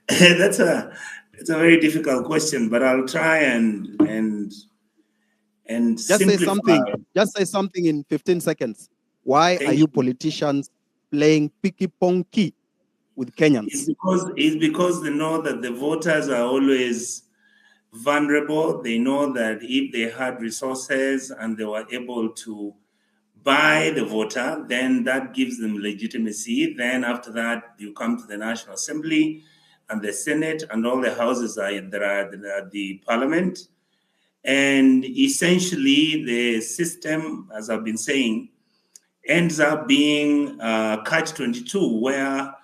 That's a very difficult question, but I'll try and just simplify. Say something in 15 seconds. Why are you politicians playing picky-ponky with Kenyans? It's because they know that the voters are always vulnerable. They know that if they had resources and they were able to buy the voter, then that gives them legitimacy. Then after that, you come to the National Assembly and the Senate and all the houses there are the parliament. And essentially, the system, as I've been saying, ends up being catch-22, where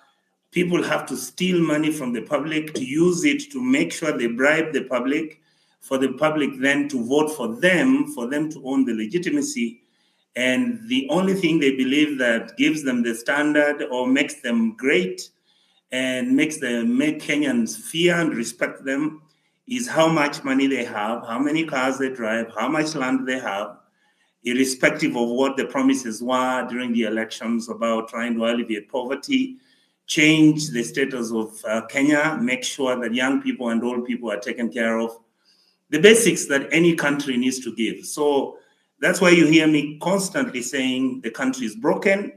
people have to steal money from the public to use it to make sure they bribe the public, for the public then to vote for them to own the legitimacy. And the only thing they believe that gives them the standard or makes them great and make Kenyans fear and respect them is how much money they have, how many cars they drive, how much land they have, irrespective of what the promises were during the elections about trying to alleviate poverty, change the status of Kenya, make sure that young people and old people are taken care of, the basics that any country needs to give. So that's why you hear me constantly saying the country is broken.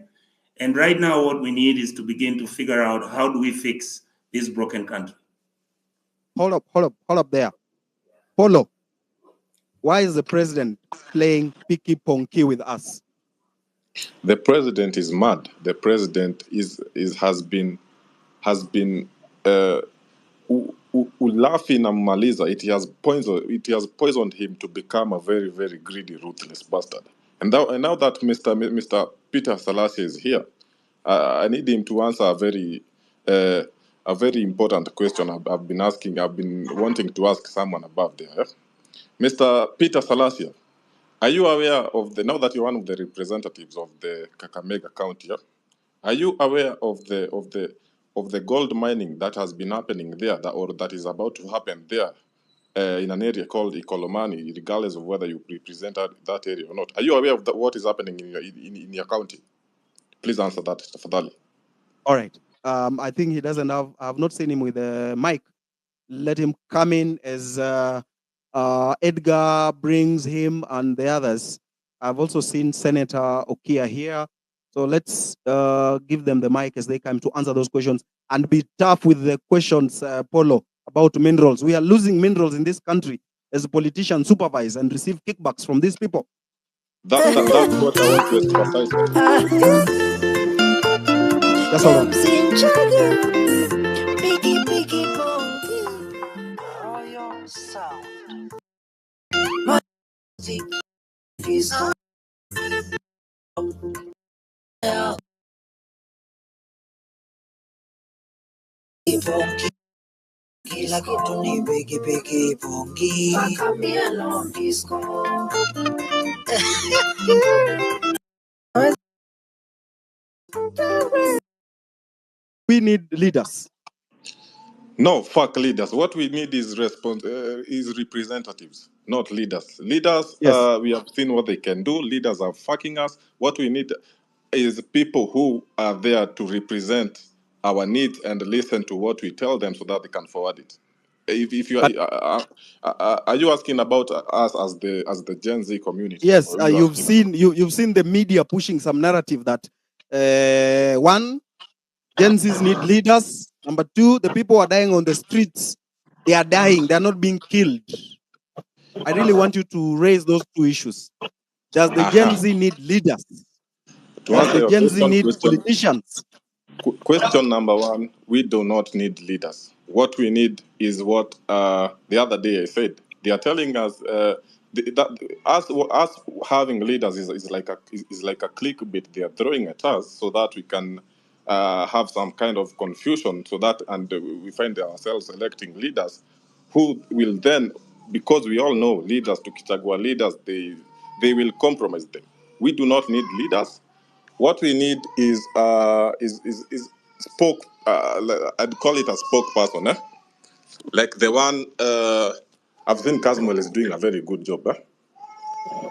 And right now, what we need is to begin to figure out how do we fix this broken country. Hold up there. Polo, why is the president playing picky-ponky with us? The president is mad. The president has been laughing and maliza. It has poisoned him to become a very, very greedy, ruthless bastard. And now that Mr. Peter Salasya is here, I need him to answer a very important question I've been wanting to ask someone above there. Mr. Peter Salasya, are you aware of now that you're one of the representatives of the Kakamega County, are you aware of the gold mining that has been happening there, or that is about to happen there, in an area called Ikolomani, regardless of whether you represented that area or not? Are you aware of what is happening in your county? Please answer that, Tafadhali. All right. I think he doesn't have. I've not seen him with a mic. Let him come in as Edgar brings him and the others. I've also seen Senator Okiya here. So let's give them the mic as they come to answer those questions and be tough with the questions, Polo, about minerals. We are losing minerals in this country as politicians supervise and receive kickbacks from these people. That's what I want to emphasize. That's all right. Kila kitu ni piki pongi. We need leaders. No, fuck leaders. What we need is representatives, not leaders. Leaders, yes. We have seen what they can do. Leaders are fucking us. What we need is people who are there to represent our needs and listen to what we tell them so that they can forward it. If you are you asking about us as the Gen Z community? Yes, you've seen the media pushing some narrative that one, Gen Zs need leaders. Number two, the people who are dying on the streets, they are dying. They are not being killed. I really want you to raise those two issues. Does the Gen Z need leaders? Does the Gen Z need politicians? Question number one, we do not need leaders. What we need is what the other day I said. They are telling us that us having leaders is like a clickbait they are throwing at us so that we can have some kind of confusion, so that we find ourselves electing leaders who will then, because we all know leaders, to Kichagua leaders, they will compromise them. We do not need leaders. What we need is I'd call it a spokesperson, like the one I've seen Kasmuel is doing a very good job.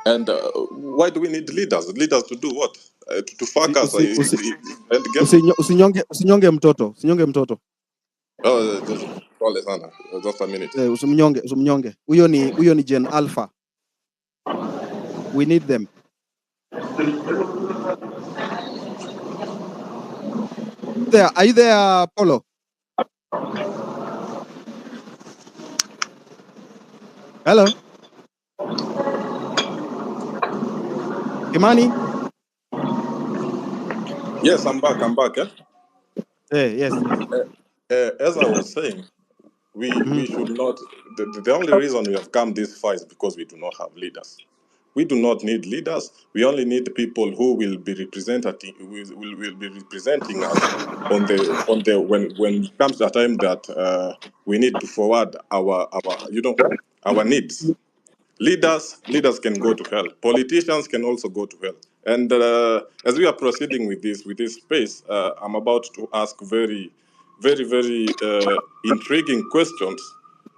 And why do we need leaders? Leaders to do what? To fuck us. Usinyonge mtoto. Oh, just pole sana. Just a minute. Usimnyonge. Huyo ni Gen Alpha. We need them. Are you there, Polo? Hello? Kimani? Yes, I'm back. Eh? Yes. As I was saying, we should not. The only reason we have come this far is because we do not have leaders. We do not need leaders. We only need people who will be will be representing us on the when it comes to a time that we need to forward our needs. Leaders can go to hell. Politicians can also go to hell. And as we are proceeding with this space, I'm about to ask very intriguing questions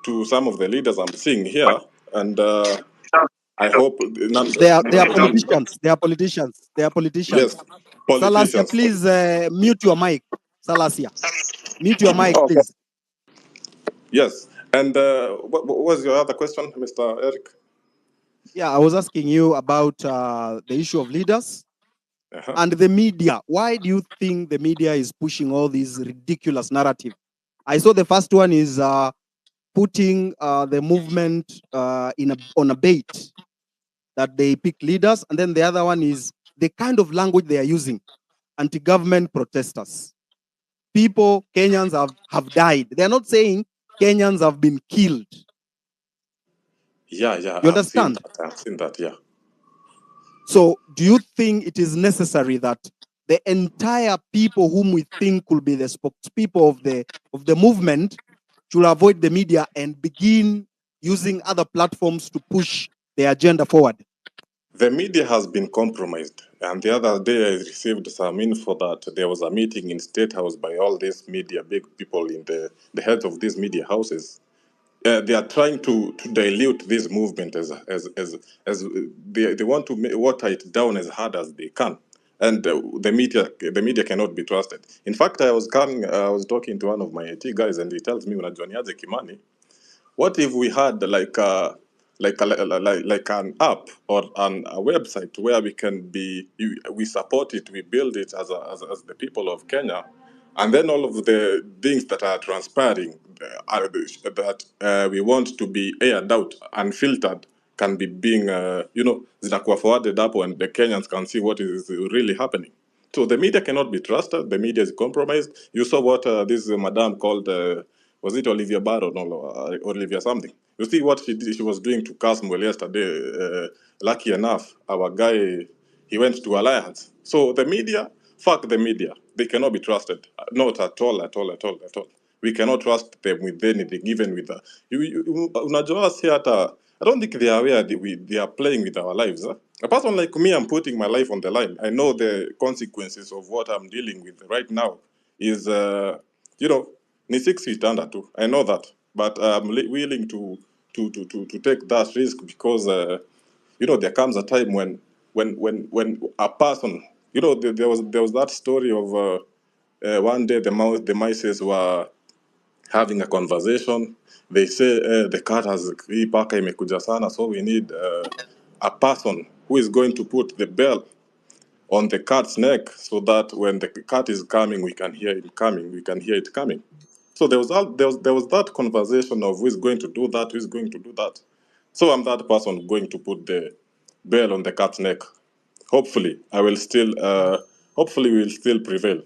to some of the leaders I'm seeing here, and I hope none. They are politicians. They are politicians. They are Yes, politicians. Salasia, politicians. please mute your mic. Salasia, mute your mic, Okay. please. Yes, and what was your other question, Mr. Eric? Yeah, I was asking you about the issue of leaders Uh-huh. and the media. Why do you think the media is pushing all these ridiculous narrative? I saw the first one is putting the movement on a bait that they pick leaders, and then the other one is the kind of language they are using, anti-government protesters. People, Kenyans have died. They are not saying Kenyans have been killed. Yeah, You I've seen understand? that. I've seen that. Yeah. So do you think it is necessary that the entire people whom we think could be the spokespeople of the movement should avoid the media and begin using other platforms to push their agenda forward? The media has been compromised, and the other day I received some info that there was a meeting in State House by all these media big people in the heads of these media houses. They are trying to dilute this movement as they want to water it down as hard as they can, and the media cannot be trusted. In fact, I was talking to one of my IT guys, and he tells me, "Unajua niaje Kimani, what if we had like an app or a website where we support it, we build it as the people of Kenya, and then all of the things that are transpiring that we want to be aired out and filtered can be being zinakuwa forwarded up and the Kenyans can see what is really happening." So the media cannot be trusted. The media is compromised. You saw what this madam called, was it Olivia Barrow? No, Olivia something. You see what she did, she was doing to Kasmuel yesterday. Lucky enough, our guy, he went to Alliance. So the media, fuck the media. They cannot be trusted. Not at all, at all, at all, at all. We cannot trust them with anything, even with the. Unajua si hata, I don't think they are aware that they are playing with our lives. Huh? A person like me, I'm putting my life on the line. I know the consequences of what I'm dealing with right now is, ni 6 feet under too. I know that, but I'm willing to take that risk because, there comes a time when a person, there was that story of one day the mice were having a conversation. They say the cat has hii paka imekuja sana, so we need a person who is going to put the bell on the cat's neck so that when the cat is coming, we can hear him coming. We can hear it coming. So there was that conversation of who is going to do that, who is going to do that. So I'm that person going to put the bell on the cat's neck. Hopefully, hopefully we will still prevail.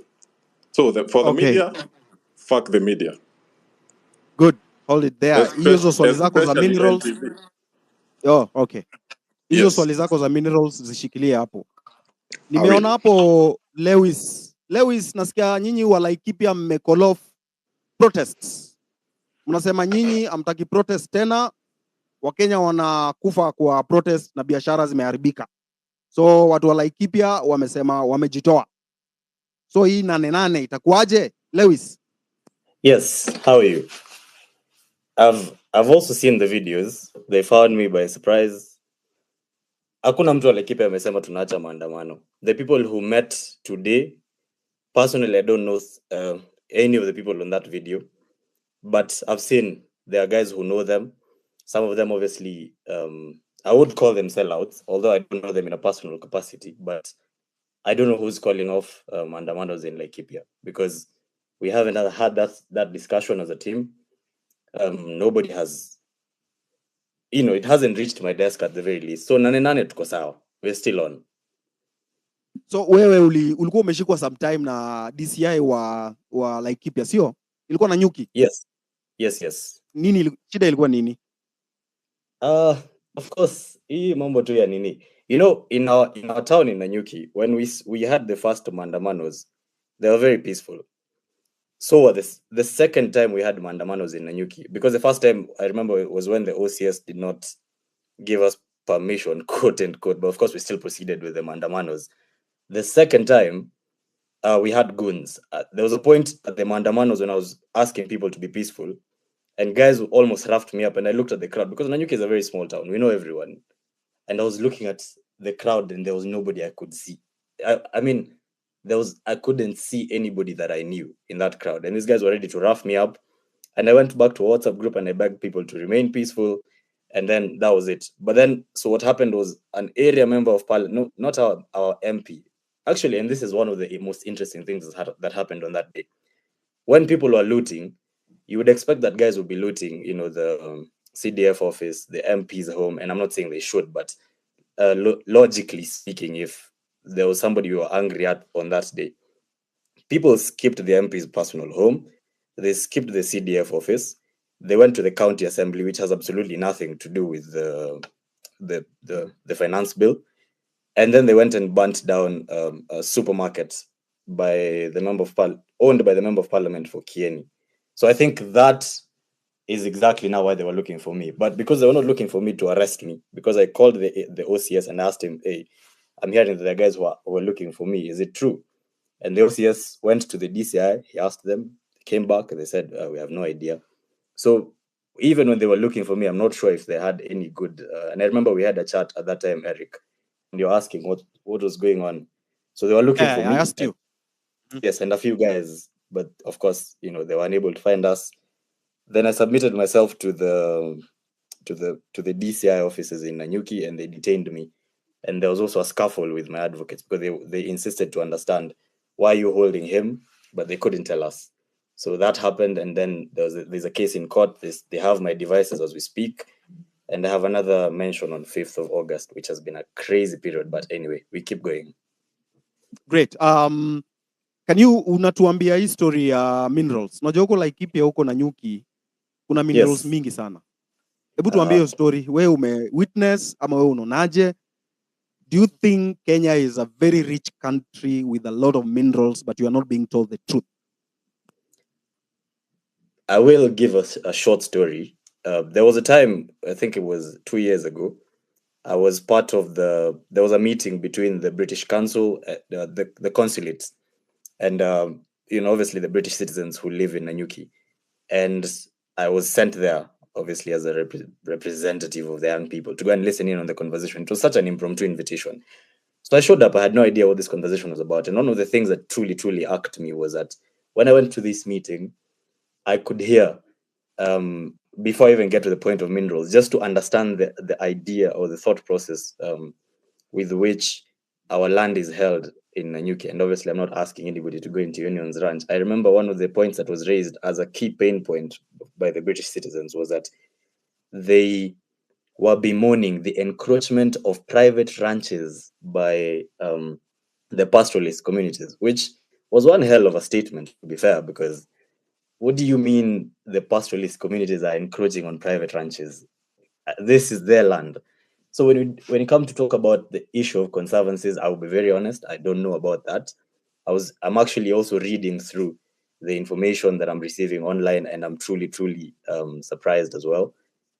So for the Okay, media, fuck the media. good. Hold it there. Hizo swali zako za Especially minerals. NTV. Oh, okay. Hizo Yes. swali zako za minerals zishikilie hapo. I will. Nimeona hapo Lewis, nasikia nyinyi wa Laikipia mmecall off protests. Mnasema nyinyi hamtaki protest tena, Wakenya wanakufa kwa protest na biashara zimeharibika. So watu wa Laikipia wamesema wamejitoa. So hii 8-8 itakuwaje, Lewis? Yes, how are you? I've also seen the videos. They found me by surprise. Hakuna mtu Laikipia amesema tunaacha maandamano. The people who met today, personally I don't know any of the people on that video. but I've seen there are guys who know them. Some of them, obviously, I would call them sellouts, although I don't know them in a personal capacity. But I don't know who's calling off Mandamandos in Laikipia, because we haven't had that discussion as a team. Nobody has, it hasn't reached my desk at the very least. So nane tuko sawa. We're still on. So wewe ulikuwa umeshikwa sometime na DCI wa Laikipia, sio? Ilikuwa na nyuki? Yes. Shida ilikuwa nini? Of course, hii mambo tu ya nini. In our town in Nanyuki, when we had the first Mandamanos, they were very peaceful. So the second time we had Mandamanos in Nanyuki, because the first time I remember it was when the OCS did not give us permission, quote unquote, but of course we still proceeded with the Mandamanos. The second time, we had goons. There was a point at the Mandamanos when I was asking people to be peaceful, and guys almost roughed me up, and I looked at the crowd, because Nanyuki is a very small town. We know everyone. And I was looking at the crowd, and there was nobody I could see. I couldn't see anybody that I knew in that crowd. And these guys were ready to rough me up. And I went back to a WhatsApp group and I begged people to remain peaceful. And then that was it. But then, so what happened was an area member of Parliament, not our MP, actually, and this is one of the most interesting things that happened on that day. When people were looting, you would expect that guys would be looting, the CDF office, the MP's home. And I'm not saying they should, but logically speaking, if there was somebody you were angry at on that day, people skipped the MP's personal home, they skipped the CDF office, they went to the county assembly, which has absolutely nothing to do with the finance bill, and then they went and burnt down a supermarket owned by the member of parliament for Kieni. So I think that is exactly now why they were looking for me. But because they were not looking for me to arrest me, because I called the OCS and asked him, hey, I'm hearing that the guys who were looking for me, is it true? And the OCS went to the DCI, he asked them, came back, and they said, we have no idea. So even when they were looking for me, I'm not sure if they had any good, and I remember we had a chat at that time, Eric, and you're asking what was going on. So they were looking for me. I asked you. Yes, and a few guys, but of course, they were unable to find us. Then I submitted myself to the DCI offices in Nanyuki, and they detained me. And there was also a scuffle with my advocates because they insisted to understand why you're holding him, but they couldn't tell us. So that happened, and then there's a case in court. They have my devices as we speak, and I have another mention on 5th of August, which has been a crazy period. But anyway, we keep going. Great. Can you unatuambia history ya minerals? Unajua huko Laikipia huko Nanyuki kuna minerals mingi sana. Hebu tuambie hiyo story. Wewe ume witness ama wewe unaonaje? Do you think Kenya is a very rich country with a lot of minerals, but you are not being told the truth? I will give us a short story. There was a time, I think it was 2 years ago, I was part of there was a meeting between the British Council, the consulates, and obviously the British citizens who live in Nanyuki. And I was sent there, obviously, as a representative of the young people to go and listen in on the conversation. It was such an impromptu invitation. So I showed up. I had no idea what this conversation was about. And one of the things that truly, truly irked me was that when I went to this meeting, I could hear, before I even get to the point of minerals, just to understand the idea or the thought process with which our land is held in Nanyuki. And obviously, I'm not asking anybody to go into Union's ranch. I remember one of the points that was raised as a key pain point by the British citizens was that they were bemoaning the encroachment of private ranches by the pastoralist communities, which was one hell of a statement, to be fair, because what do you mean the pastoralist communities are encroaching on private ranches? This is their land. So when you come to talk about the issue of conservancies, I will be very honest, I don't know about that. I'm actually also reading through the information that I'm receiving online, and I'm truly, truly surprised as well.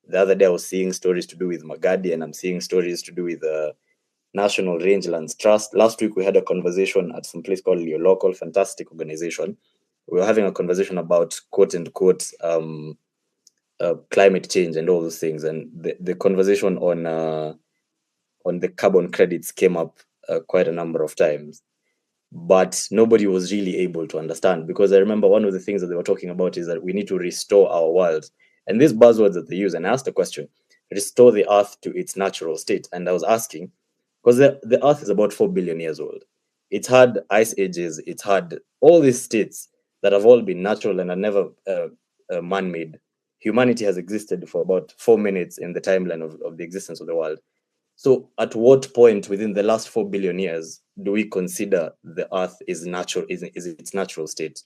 The other day I was seeing stories to do with Magadi, and I'm seeing stories to do with National Rangelands Trust. Last week we had a conversation at some place called Your Local, fantastic organization. We were having a conversation about quote unquote climate change and all those things, and the conversation on the carbon credits came up quite a number of times. but nobody was really able to understand, because I remember one of the things that they were talking about is that we need to restore our world. And these buzzwords that they use, and I asked a question, restore the earth to its natural state. And I was asking, because the earth is about 4 billion years old. It's had ice ages, it's had all these states that have all been natural and are never man-made. Humanity has existed for about 4 minutes in the timeline of the existence of the world. So at what point within the last 4 billion years do we consider the earth is natural, is its natural state?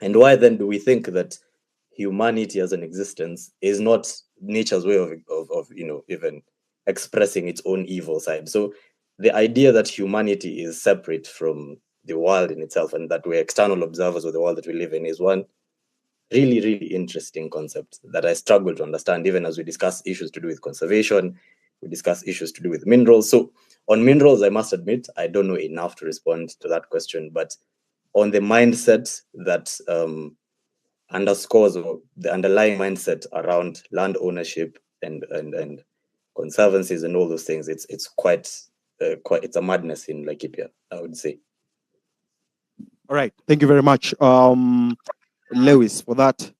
And why then do we think that humanity as an existence is not nature's way of even expressing its own evil side? So the idea that humanity is separate from the world in itself and that we're external observers of the world that we live in is one really, really interesting concept that I struggle to understand, even as we discuss issues to do with conservation, we discuss issues to do with minerals. So on minerals, I must admit, I don't know enough to respond to that question, but on the mindset that underscores or the underlying mindset around land ownership and conservancies and all those things, it's quite it's a madness in Laikipia, I would say. All right, thank you very much, Lewis, for that.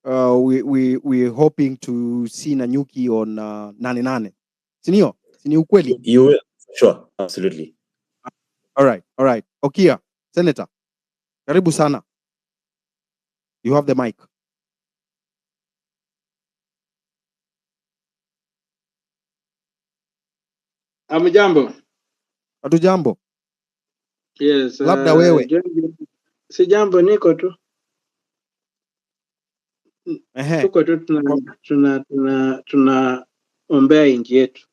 We're hoping to see Nanyuki on Nane Nane. Sinio, sini ukweli? You will, sure, absolutely. All right. Okiya, Senator, karibu sana. You have the mic. Amjambo. Hatujambo. Yes. Labda wewe. Si jambo, niko tu. Tuko tu tunaombea nchi yetu.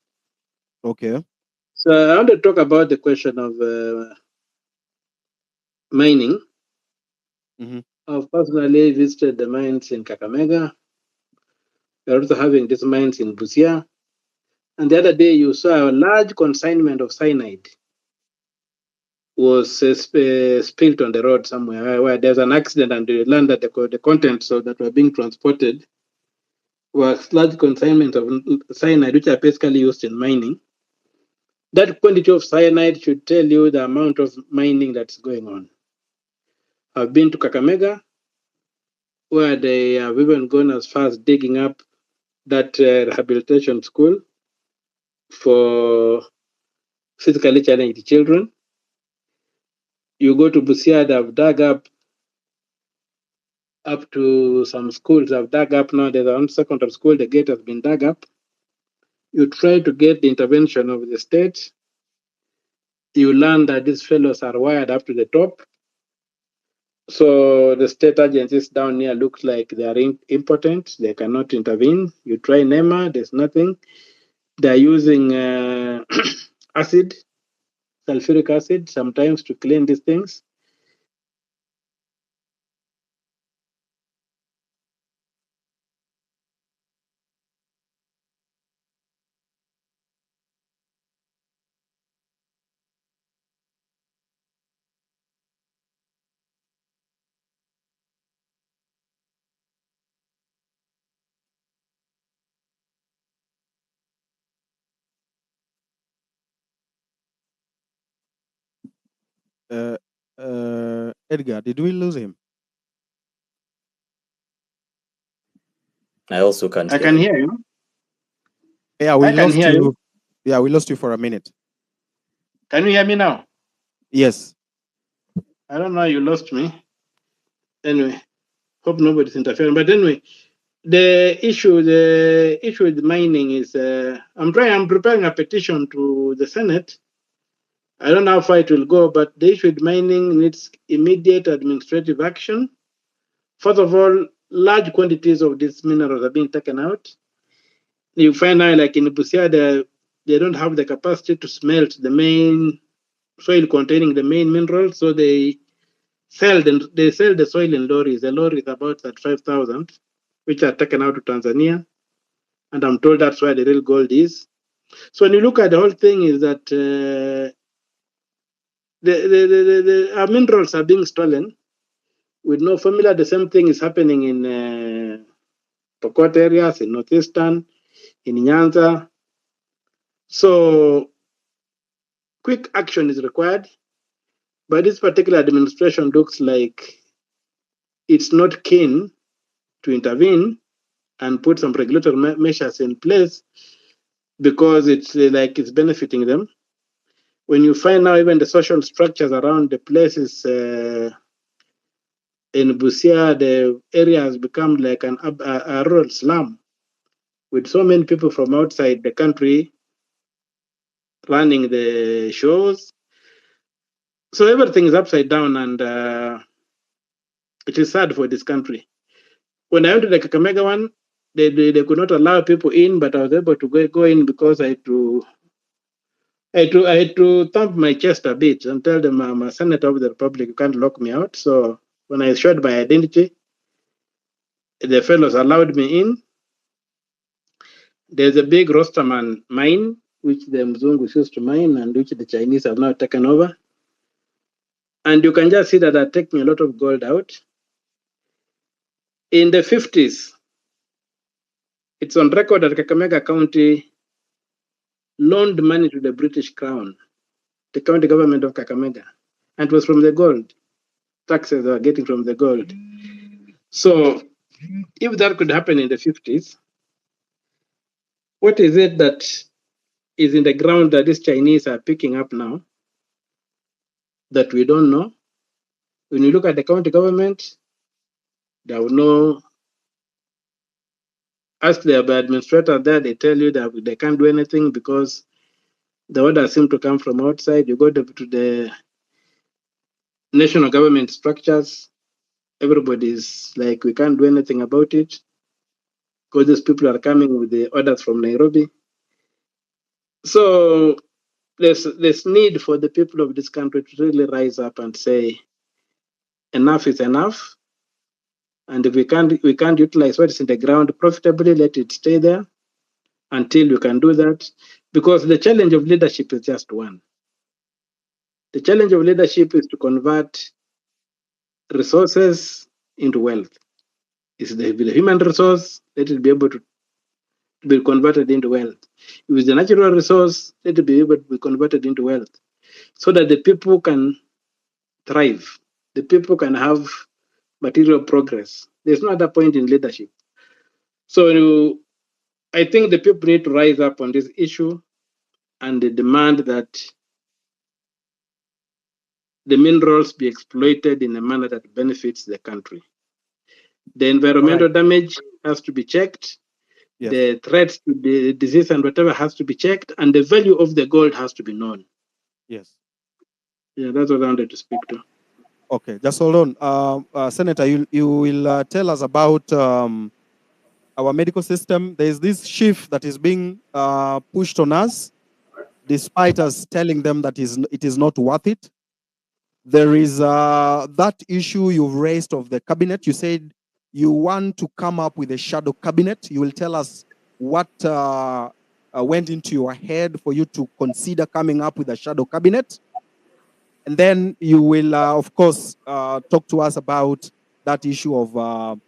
Okay. So I want to talk about the question of mining. Mm-hmm. I've personally visited the mines in Kakamega. We're also having these mines in Busia. And the other day you saw a large consignment of cyanide was spilled on the road somewhere where there's an accident and they learned that the contents that were being transported was large consignment of cyanide, which are basically used in mining. That quantity of cyanide should tell you the amount of mining that's going on. I've been to Kakamega, where they have even gone as far as digging up that rehabilitation school for physically challenged children. You go to Busia, they've dug up to some schools. I've dug up now. There's one secondary school, the gate has been dug up. You try to get the intervention of the state. You learn that these fellows are wired up to the top. So the state agencies down here look like they are impotent. They cannot intervene. You try NEMA, there's nothing. They're using acid, sulfuric acid, sometimes to clean these things. Edgar, did we lose him? I also can't I can hear you. Yeah, we I can lost hear you. you. Yeah, we lost you for a minute. Can you hear me now? Yes. I don't know, you lost me. Anyway, hope nobody's interfering. But anyway, the issue with mining is I'm preparing a petition to the Senate. I don't know how far it will go, but the issue with mining needs immediate administrative action. First of all, large quantities of these minerals are being taken out. You find out, like in Busia, they don't have the capacity to smelt the main soil containing the main minerals, so they sell the soil in lorries. The lorry is about 35,000, which are taken out to Tanzania, and I'm told that's where the real gold is. So when you look at the whole thing, is that our minerals are being stolen with no formula. The same thing is happening in Pokot areas, in Northeastern, in Nyanza. So quick action is required. But this particular administration looks like it's not keen to intervene and put some regulatory measures in place because it's like it's benefiting them. When you find now even the social structures around the places in Busia, the area has become like a rural slum with so many people from outside the country running the shows. So everything is upside down, and it is sad for this country. When I went to the Kakamega one, they could not allow people in, but I was able to go in because I had to thump my chest a bit and tell them I'm a senator of the republic. You can't lock me out. So when I showed my identity, the fellows allowed me in. There's a big Rosterman mine, which the Mzungus used to mine and which the Chinese have now taken over. And you can just see that they're taking a lot of gold out. In the 50s, it's on record that Kakamega County loaned money to the British Crown, the county government of Kakamega, and it was from the gold. Taxes they were getting from the gold. So if that could happen in the 50s, what is it that is in the ground that these Chinese are picking up now that we don't know? When you look at the county government, they will know. Ask the administrator there, they tell you that they can't do anything because the orders seem to come from outside. You go to the national government structures, everybody's like, we can't do anything about it because these people are coming with the orders from Nairobi. So there's need for the people of this country to really rise up and say, enough is enough. And if we can't utilize what is in the ground profitably, let it stay there until you can do that. Because the challenge of leadership is just one. The challenge of leadership is to convert resources into wealth. Is the human resource, let it be able to be converted into wealth. If it's the natural resource, let it be able to be converted into wealth so that the people can thrive. The people can have material progress. There's no other point in leadership. So I think the people need to rise up on this issue and they demand that the minerals be exploited in a manner that benefits the country. The environmental damage has to be checked. Yes. The threats to the disease and whatever has to be checked, and the value of the gold has to be known. Yes. Yeah, that's what I wanted to speak to. Okay, just hold on. Senator, you will tell us about our medical system. There is this shift that is being pushed on us, despite us telling them that it is not worth it. There is that issue you've raised of the cabinet. You said you want to come up with a shadow cabinet. You will tell us what went into your head for you to consider coming up with a shadow cabinet. And then you will, of course, talk to us about that issue of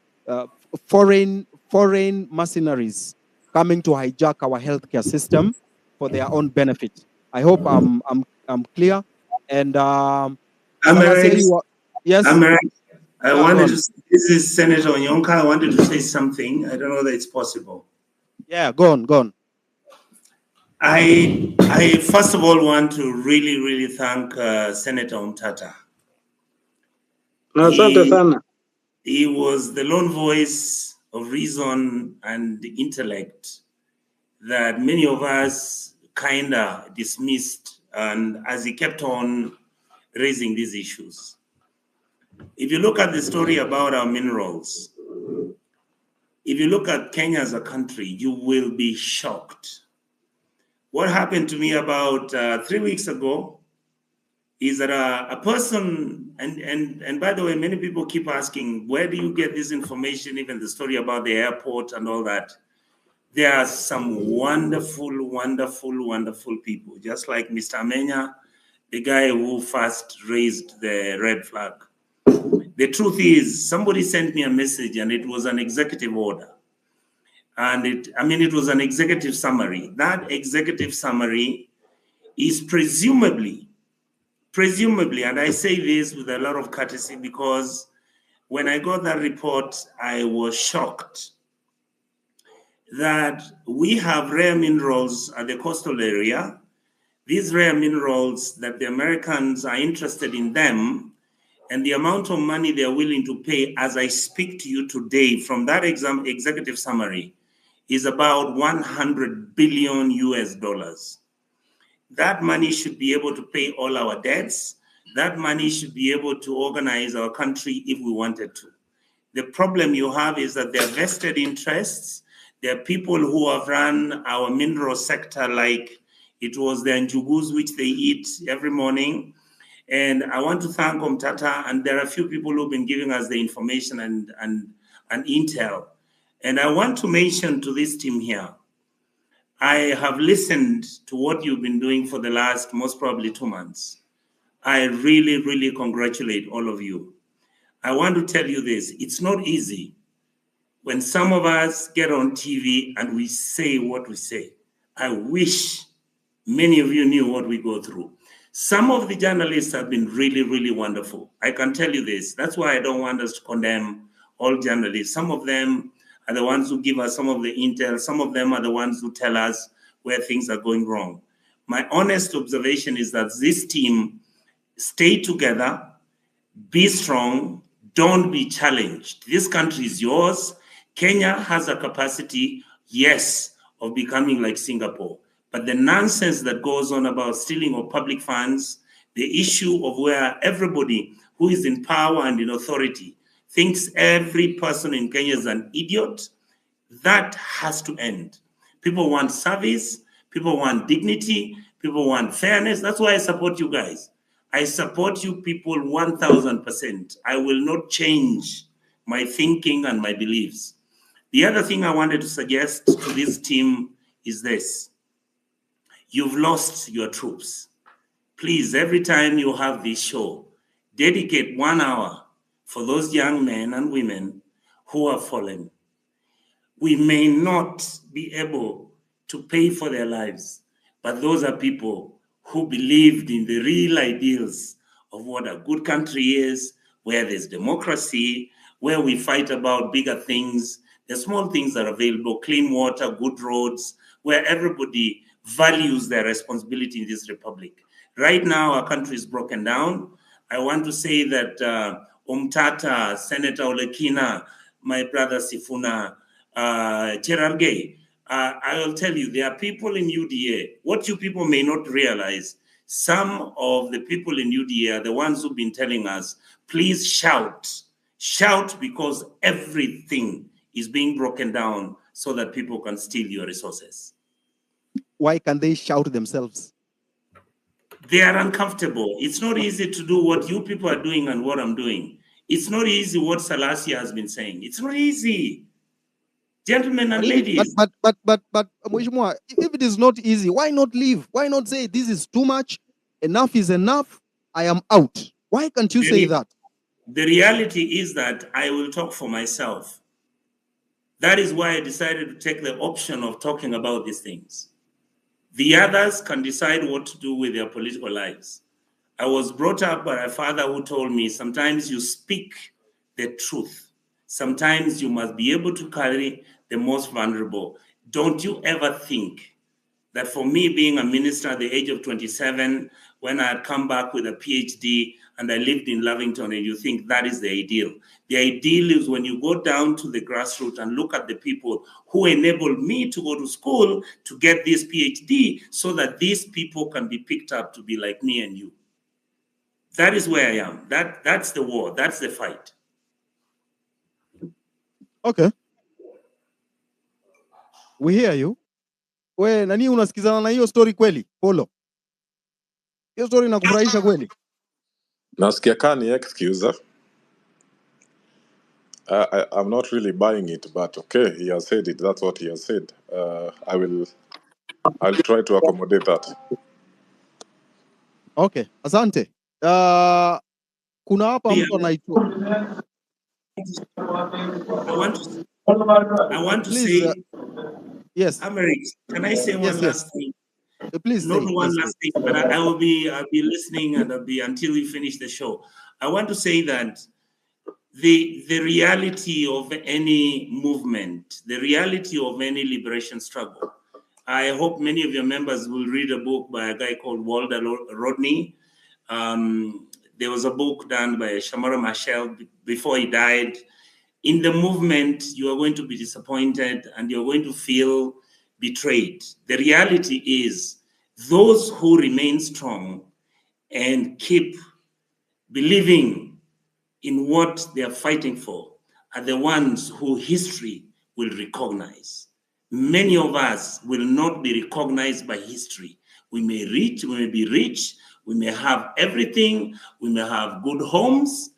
foreign mercenaries coming to hijack our healthcare system for their own benefit. I hope I'm clear. And Amerix, yes, Amerix, I wanted to. This is Senator Onyonka. I wanted to say something. I don't know that it's possible. Yeah, go on. I first of all want to really thank Senator Omtatah. He was the lone voice of reason and intellect that many of us kind of dismissed, and as he kept on raising these issues. If you look at the story about our minerals, if you look at Kenya as a country, you will be shocked. What happened to me about 3 weeks ago is that a person, and by the way, many people keep asking, where do you get this information, even the story about the airport and all that? There are some wonderful people, just like Mr. Amenya, the guy who first raised the red flag. The truth is, somebody sent me a message and it was an executive order. And it was an executive summary. That executive summary is presumably presumably, and I say this with a lot of courtesy because when I got that report, I was shocked that we have rare minerals at the coastal area. These rare minerals that the Americans are interested in them, and the amount of money they're willing to pay as I speak to you today from that executive summary is about 100 billion US dollars. That money should be able to pay all our debts. That money should be able to organize our country if we wanted to. The problem you have is that there are vested interests. There are people who have run our mineral sector like it was the njugus which they eat every morning. And I want to thank Omtatah, and there are a few people who've been giving us the information and intel. And I want to mention to this team here, I have listened to what you've been doing for the last most probably 2 months. I really, really congratulate all of you. I want to tell you this, it's not easy when some of us get on TV and we say what we say. I wish many of you knew what we go through. Some of the journalists have been really, really wonderful. I can tell you this. That's why I don't want us to condemn all journalists. Some of them are the ones who give us some of the intel. Some of them are the ones who tell us where things are going wrong. My honest observation is that this team stay together, be strong, don't be challenged. This country is yours. Kenya has a capacity, yes, of becoming like Singapore. But the nonsense that goes on about stealing of public funds, the issue of where everybody who is in power and in authority thinks every person in Kenya is an idiot, that has to end. People want service, people want dignity, people want fairness. That's why I support you guys. I support you people 1000%. I will not change my thinking and my beliefs. The other thing I wanted to suggest to this team is this. You've lost your troops. Please, every time you have this show, dedicate 1 hour for those young men and women who have fallen. We may not be able to pay for their lives, but those are people who believed in the real ideals of what a good country is, where there's democracy, where we fight about bigger things, the small things that are available, clean water, good roads, where everybody values their responsibility in this republic. Right now, our country is broken down. I want to say that Omtatah, Senator Olekina, my brother Sifuna, Cherargei, I will tell you, there are people in UDA. What you people may not realize, some of the people in UDA are the ones who've been telling us, please shout. Shout because everything is being broken down so that people can steal your resources. Why can they shout themselves? They are uncomfortable. It's not easy to do what you people are doing and what I'm doing. It's not easy what Salasia has been saying. It's not easy. Gentlemen and ladies. But Mheshimiwa, if it is not easy, why not leave? Why not say this is too much? Enough is enough. I am out. Why can't you say that? The reality is that I will talk for myself. That is why I decided to take the option of talking about these things. The others can decide what to do with their political lives. I was brought up by a father who told me sometimes you speak the truth. Sometimes you must be able to carry the most vulnerable. Don't you ever think that for me being a minister at the age of 27, when I had come back with a PhD and I lived in Lavington, and you think that is the ideal. The ideal is when you go down to the grassroots and look at the people who enabled me to go to school to get this PhD so that these people can be picked up to be like me and you. That is where I am. That's the war. That's the fight. Okay. We hear you. We nani unasikizana na hiyo story kweli? Polo. Hiyo story inakufurahisha kweli? Nasikia kani excuse. I'm not really buying it, but okay, he has said it. That's what he has said. I'll try to accommodate that. Okay, asante. Kuna hapa mtu anaitwa. I want to Please, say, yes. Amerix, can I say one last thing? Please not say. one Please say. last thing, but I'll be listening, and I'll be until we finish the show. I want to say that the reality of any movement, the reality of any liberation struggle. I hope many of your members will read a book by a guy called Walter Rodney. There was a book done by Shamara Machel before he died. In the movement, you are going to be disappointed and you're going to feel betrayed. The reality is those who remain strong and keep believing in what they are fighting for are the ones who history will recognize. Many of us will not be recognized by history. We may be rich, we may have everything, we may have good homes,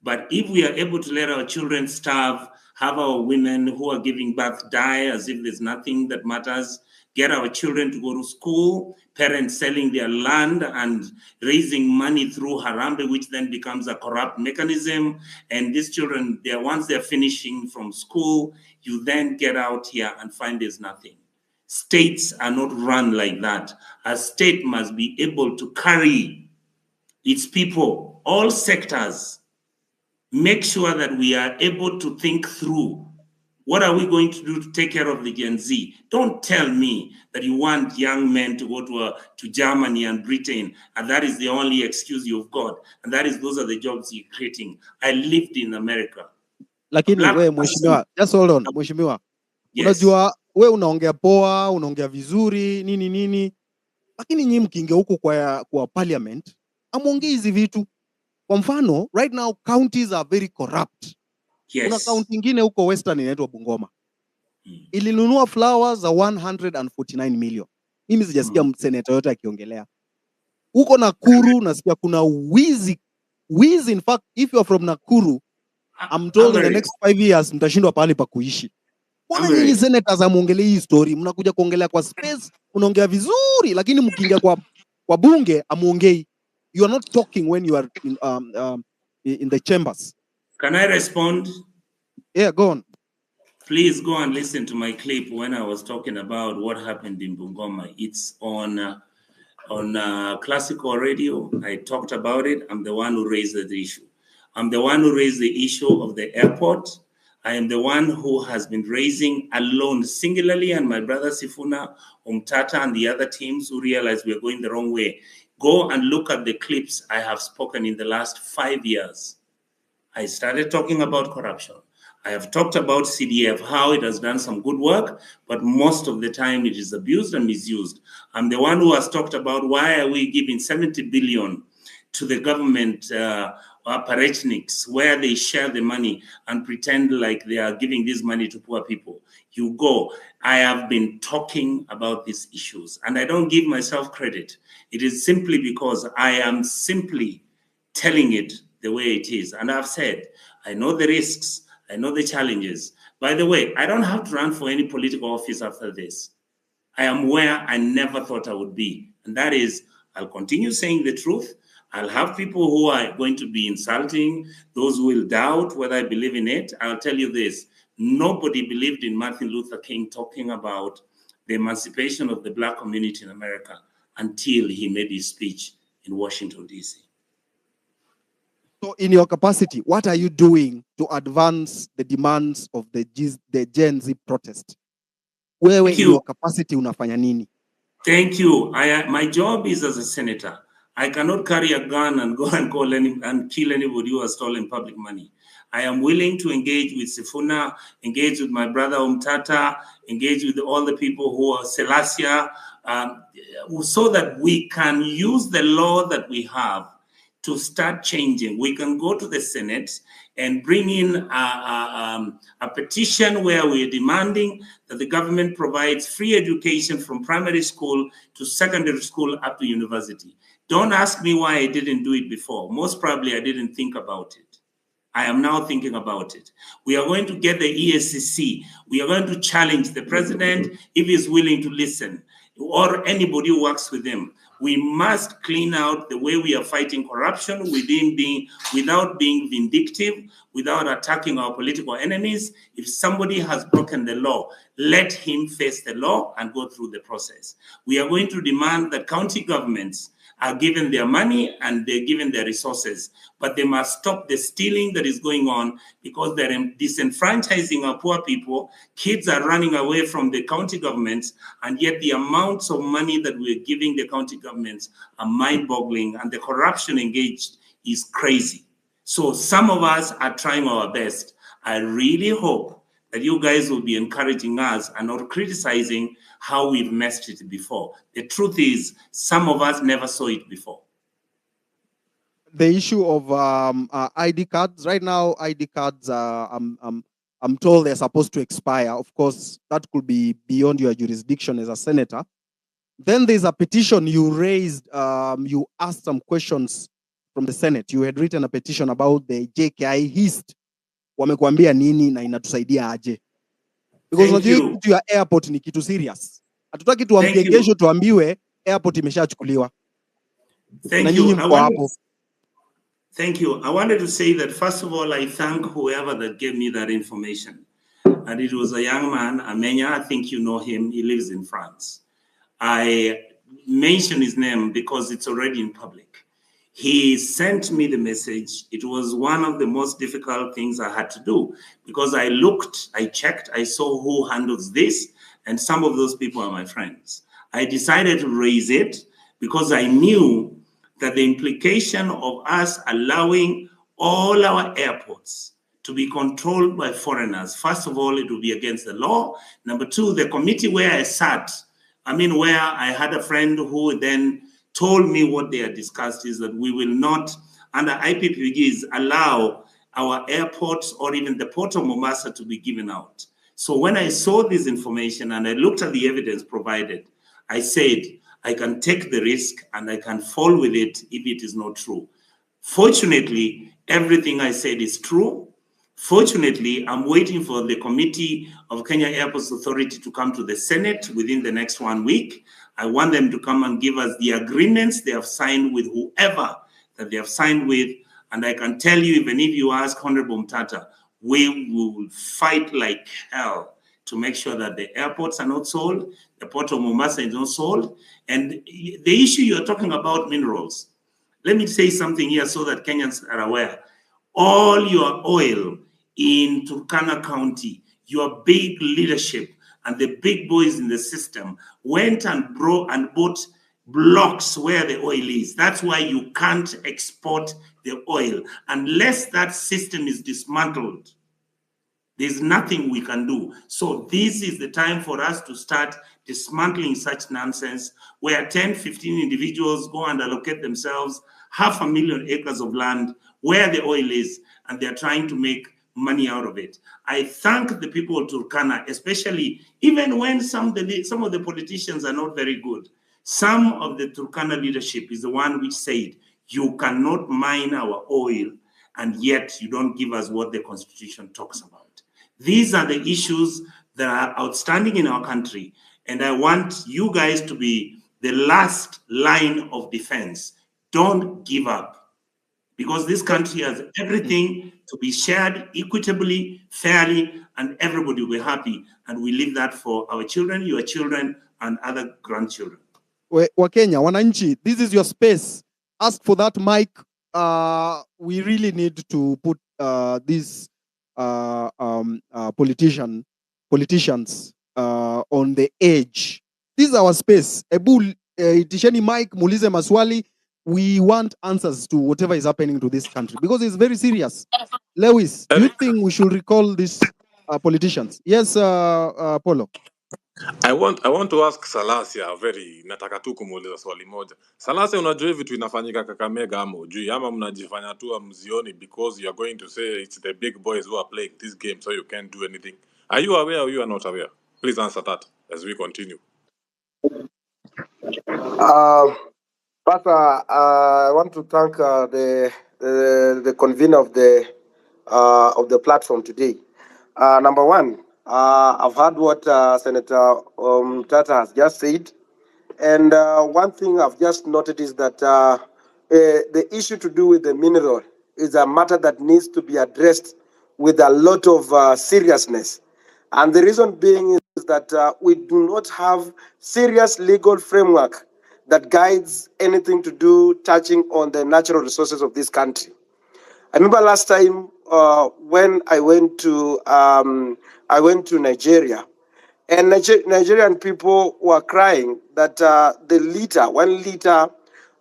but if we are able to let our children starve, have our women who are giving birth die as if there's nothing that matters, get our children to go to school, parents selling their land and raising money through Harambe, which then becomes a corrupt mechanism, and these children, once they're finishing from school, you then get out here and find there's nothing. States are not run like that. A state must be able to carry its people, all sectors. Make sure that we are able to think through what are we going to do to take care of the Gen Z. Don't tell me that you want young men to go to Germany and Britain, and that is the only excuse you've got, and those are the jobs you're creating. I lived in America. Lakini we mheshimiwa, just hold on mheshimiwa. Yes. Unajua we unaongea poa, unaongea vizuri, nini, lakini nyinyi mkiingia huko kwa parliament, amuongei hizi vitu. Kwa mfano, right now counties are very corrupt. Yes. Kuna county nyingine huko Western inaitwa Bungoma. Ilinunua flowers za 149 million. Mimi sijasikia senator yote akiongelea. Huko Nakuru nasikia kuna wizi. In fact, if you are from Nakuru, I'm told in the next 5 years mtashindwa pahali pa kuishi. Mbona nyinyi senators amuongelee hii story? Mnakuja kuongelea kwa space, unaongea vizuri, lakini mkiingia kwa bunge amuongei. You are not talking when you are in the chambers. Can I respond? Yeah, go on. Please go and listen to my clip when I was talking about what happened in Bungoma. It's on classical radio. I talked about it. I'm the one who raised the issue. I'm the one who raised the issue of the airport. I am the one who has been raising alone, singularly, and my brother Sifuna, Omtatah, and the other teams who realized we're going the wrong way. Go and look at the clips I have spoken in the last 5 years. I started talking about corruption. I have talked about CDF, how it has done some good work, but most of the time it is abused and misused. I'm the one who has talked about why are we giving 70 billion to the government operationics, where they share the money and pretend like they are giving this money to poor people. You go. I have been talking about these issues, and I don't give myself credit. It is simply because I am simply telling it the way it is. And I've said, I know the risks, I know the challenges. By the way, I don't have to run for any political office after this. I am where I never thought I would be. And that is, I'll continue saying the truth. I'll have people who are going to be insulting, those who will doubt whether I believe in it. I'll tell you this, nobody believed in Martin Luther King talking about the emancipation of the Black community in America until he made his speech in Washington, D.C. So in your capacity, what are you doing to advance the demands of the Gen Z protest? Wewe in your capacity unafanya nini? Thank you. My job is as a senator. I cannot carry a gun and go and kill anybody who has stolen public money. I am willing to engage with Sifuna, engage with my brother Omtatah, engage with all the people who are Selassie, so that we can use the law that we have to start changing. We can go to the Senate and bring in a petition where we're demanding that the government provides free education from primary school to secondary school up to university. Don't ask me why I didn't do it before. Most probably I didn't think about it. I am now thinking about it. We are going to get the ESCC. We are going to challenge the president if he's willing to listen, or anybody who works with him. We must clean out the way we are fighting corruption without being vindictive, without attacking our political enemies. If somebody has broken the law, let him face the law and go through the process. We are going to demand that county governments are given their money and they're given their resources, but they must stop the stealing that is going on, because they're disenfranchising our poor people. Kids are running away from the county governments, and yet the amounts of money that we're giving the county governments are mind-boggling, and the corruption engaged is crazy. So some of us are trying our best. I really hope that you guys will be encouraging us and not criticizing how we've messed it before. The truth is, some of us never saw it before. The issue of ID cards. Right now, ID cards, I'm told they're supposed to expire. Of course, that could be beyond your jurisdiction as a senator. Then there's a petition you raised. You asked some questions from the Senate. You had written a petition about the JKI HIST. Wamekuambia nini na inatusaidia aje? Because unajua hii kitu ya airport ni kitu serious. Hatutaki tuamke kesho tuambiwe airport imeshachukuliwa. Thank you. I wanted to say that, first of all, I thank whoever that gave me that information. And it was a young man, Amenya, I think you know him, he lives in France. I mention his name because it's already in public. He sent me the message. It was one of the most difficult things I had to do, because I looked, I checked, I saw who handles this, and some of those people are my friends. I decided to raise it because I knew that the implication of us allowing all our airports to be controlled by foreigners, first of all, it will be against the law. Number two, the committee where I sat, where I had a friend who then told me what they had discussed is that we will not, under IPPGs, allow our airports or even the port of Mombasa to be given out. So when I saw this information and I looked at the evidence provided, I said, I can take the risk and I can fall with it if it is not true. Fortunately, everything I said is true. Fortunately, I'm waiting for the Committee of Kenya Airports Authority to come to the Senate within the next 1 week. I want them to come and give us the agreements they have signed with whoever that they have signed with. And I can tell you, even if you ask Honorable Omtatah, we will fight like hell to make sure that the airports are not sold, the port of Mombasa is not sold. And the issue you're talking about, minerals, let me say something here so that Kenyans are aware. All your oil in Turkana County, your big leadership and the big boys in the system went and bought blocks where the oil is. That's why you can't export the oil unless that system is dismantled. There's nothing we can do. So this is the time for us to start dismantling such nonsense where 10, 15 individuals go and allocate themselves 500,000 acres of land where the oil is, and they're trying to make money out of it. I thank the people of Turkana, especially even when some of the politicians are not very good. Some of the Turkana leadership is the one which said, you cannot mine our oil, and yet you don't give us what the Constitution talks about. These are the issues that are outstanding in our country, and I want you guys to be the last line of defense. Don't give up, because this country has everything to be shared equitably, fairly, and everybody will be happy. And we leave that for our children, your children, and other grandchildren. Wakenya, wananchi, this is your space. Ask for that mic. We really need to put these politicians on the edge. This is our space. Ebu itisheni mic, muulize maswali. We want answers to whatever is happening to this country because it's very serious. Lewis, do you think we should recall these politicians? Yes, Polo. I want to ask Salasia nataka tu kumuuliza swali moja. Salasia, unajua vitu inafanyika Kakamega ama ujui ama mnajifanya tu amzioni because you are going to say it's the big boys who are playing this game so you can't do anything. Are you aware or you are not aware? Please answer that as we continue. Pastor, I want to thank the convener of the platform today. Number one, I've heard what Senator Omtatah has just said, And one thing I've just noted is that the issue to do with the mineral is a matter that needs to be addressed with a lot of seriousness. And the reason being is that we do not have serious legal framework that guides anything to do touching on the natural resources of this country. I remember last time when I went to Nigeria, and Nigerian people were crying that the liter, 1 liter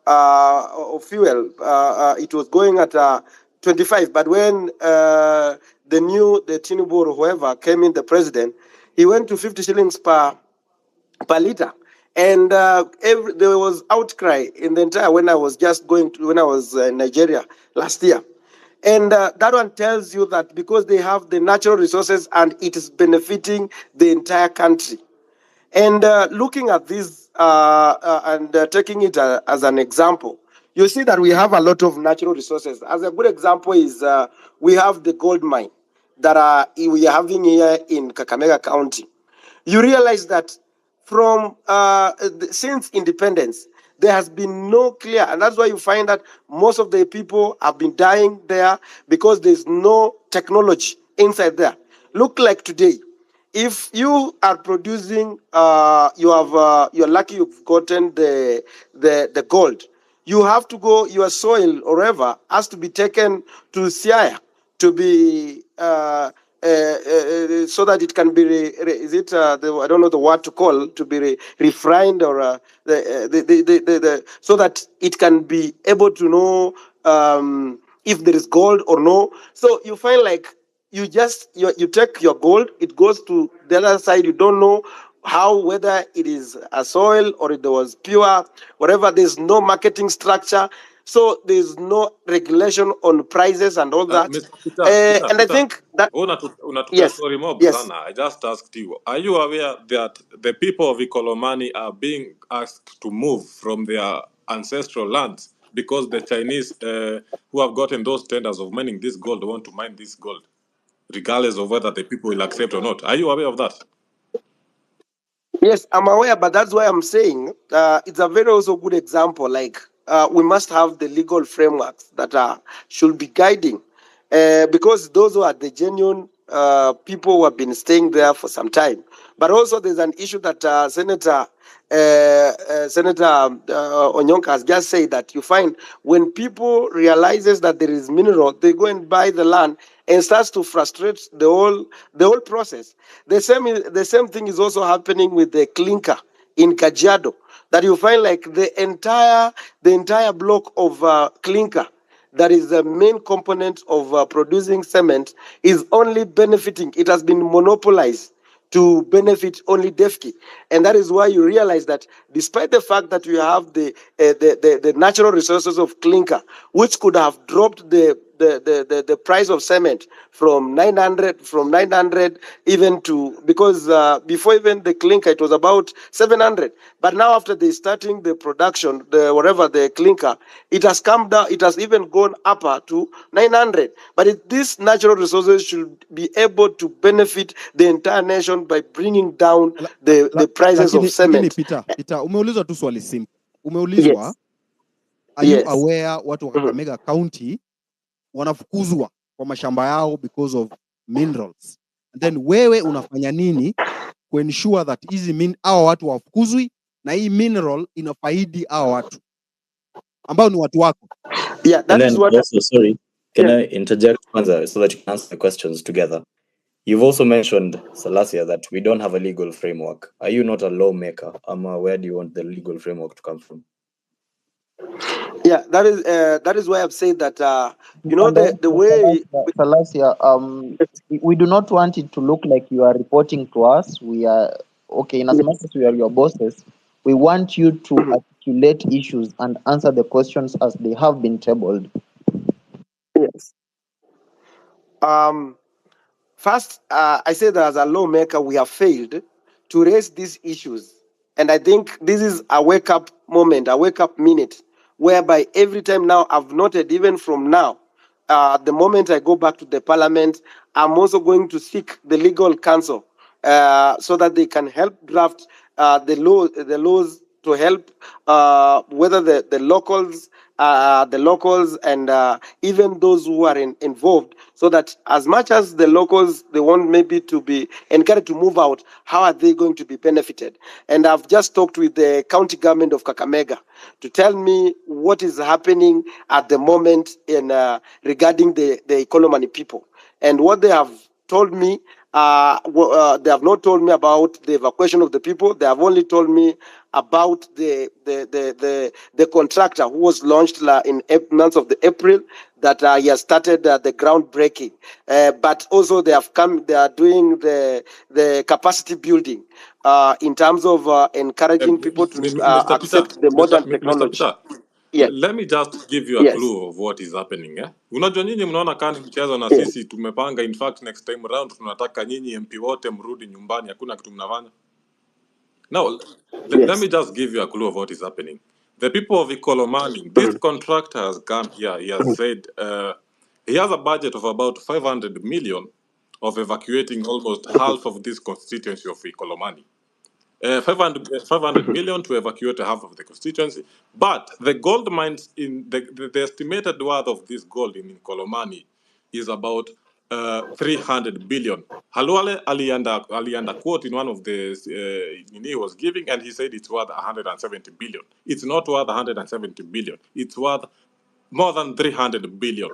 of fuel, it was going at 25. But when the Tinubu or whoever came in, the president, he went to 50 shillings per liter. And there was outcry in the entire when I was in Nigeria last year. And that one tells you that because they have the natural resources and it is benefiting the entire country. And looking at this and taking it as an example, you see that we have a lot of natural resources. As a good example is we have the gold mine that we are having here in Kakamega County. You realize that from since independence, there has been no clear, and that's why you find that most of the people have been dying there because there's no technology inside there. Look like today, if you are producing, you're lucky you've gotten the gold. You have to go, your soil or whatever has to be taken to Siaya to be so that it can be I don't know the word to call, to be refined or so that it can be able to know if there is gold or no. So you find like you take your gold, it goes to the other side. You don't know whether it is a soil or it was pure, whatever. There's no marketing structure. So there's no regulation on prices and all that. Mr. Peter, And I think that yes, story mob yes. sana. I just asked you, are you aware that the people of Ikolomani are being asked to move from their ancestral lands because the Chinese who have gotten those tenders of mining this gold want to mine this gold, regardless of whether the people will accept or not? Are you aware of that? Yes, I'm aware, but that's why I'm saying it's a very also good example. Like we must have the legal frameworks that should be guiding, because those who are the genuine people who have been staying there for some time. But also, there's an issue that Senator Onyonka has just said, that you find when people realizes that there is mineral, they go and buy the land and starts to frustrate the whole process. The same thing is also happening with the clinker in Kajiado, that you find like the entire block of clinker that is the main component of producing cement is only benefiting. It has been monopolized to benefit only DEFCI. And that is why you realize that despite the fact that you have the natural resources of clinker, which could have dropped the price of cement from 900 even to, because before even the clinker it was about 700, but now after they starting the production, the clinker, it has come down, it has even gone upper to 900. But these natural resources should be able to benefit the entire nation by bringing down the prices of cement. Peter, umeulizwa tu swali simple. Umeulizwa, Yes. are you Yes. aware watu wa Kakamega County wanafukuzwa kwa mashamba yao because of minerals? And then wewe unafanya nini ku ensure that hizi hao watu wafukuzwi na hii mineral inafaidi hao watu ambao ni watu wako? Yeah, that is what also, sorry, can I interject further so that you can answer the questions together? You've also mentioned, Salasia, that we don't have a legal framework. Are you not a lawmaker? Where do you want the legal framework to come from? Yeah, that is why I've said that the way Salasia, we do not want it to look like you are reporting to us. We are okay, in as much as we are your bosses, we want you to articulate issues and answer the questions as they have been tabled. Yes. First, I say that as a lawmaker, we have failed to raise these issues. And I think this is a wake-up moment, a wake-up minute, whereby every time now I've noted, even from now, the moment I go back to the parliament, I'm also going to seek the legal counsel so that they can help draft the laws to help whether the locals and even those who are involved, so that as much as the locals, they want maybe to be encouraged to move out, how are they going to be benefited? And I've just talked with the county government of Kakamega to tell me what is happening at the moment in regarding the Ikolomani people. And what they have told me, they have not told me about the evacuation of the people. They have only told me about the contractor who was launched in months of the April, that he has started the groundbreaking. But also they are doing the capacity building in terms of encouraging people to Mr. Peter, accept the modern Mr. technology. Peter, Yes, let me just give you a yes, clue of what is happening. Unajua nyinyi mnaona kani mchezo na yes. sisi tumepanga, in fact next time round tunataka nyinyi MP wote mrudi nyumbani, hakuna kitu mnafanya. Now, let Yes. me just give you a clue of what is happening. The people of Ikolomani, this contractor has come here, he has said he has a budget of about 500 million of evacuating almost half of this constituency of Ikolomani. 500 million to evacuate half of the constituency. But the gold mines, in the estimated worth of this gold in Kolomani is about 300 billion. Halwale alianda quote in one of the he was giving, and he said it's worth 170 billion. It's not worth 170 billion. It's worth more than 300 billion.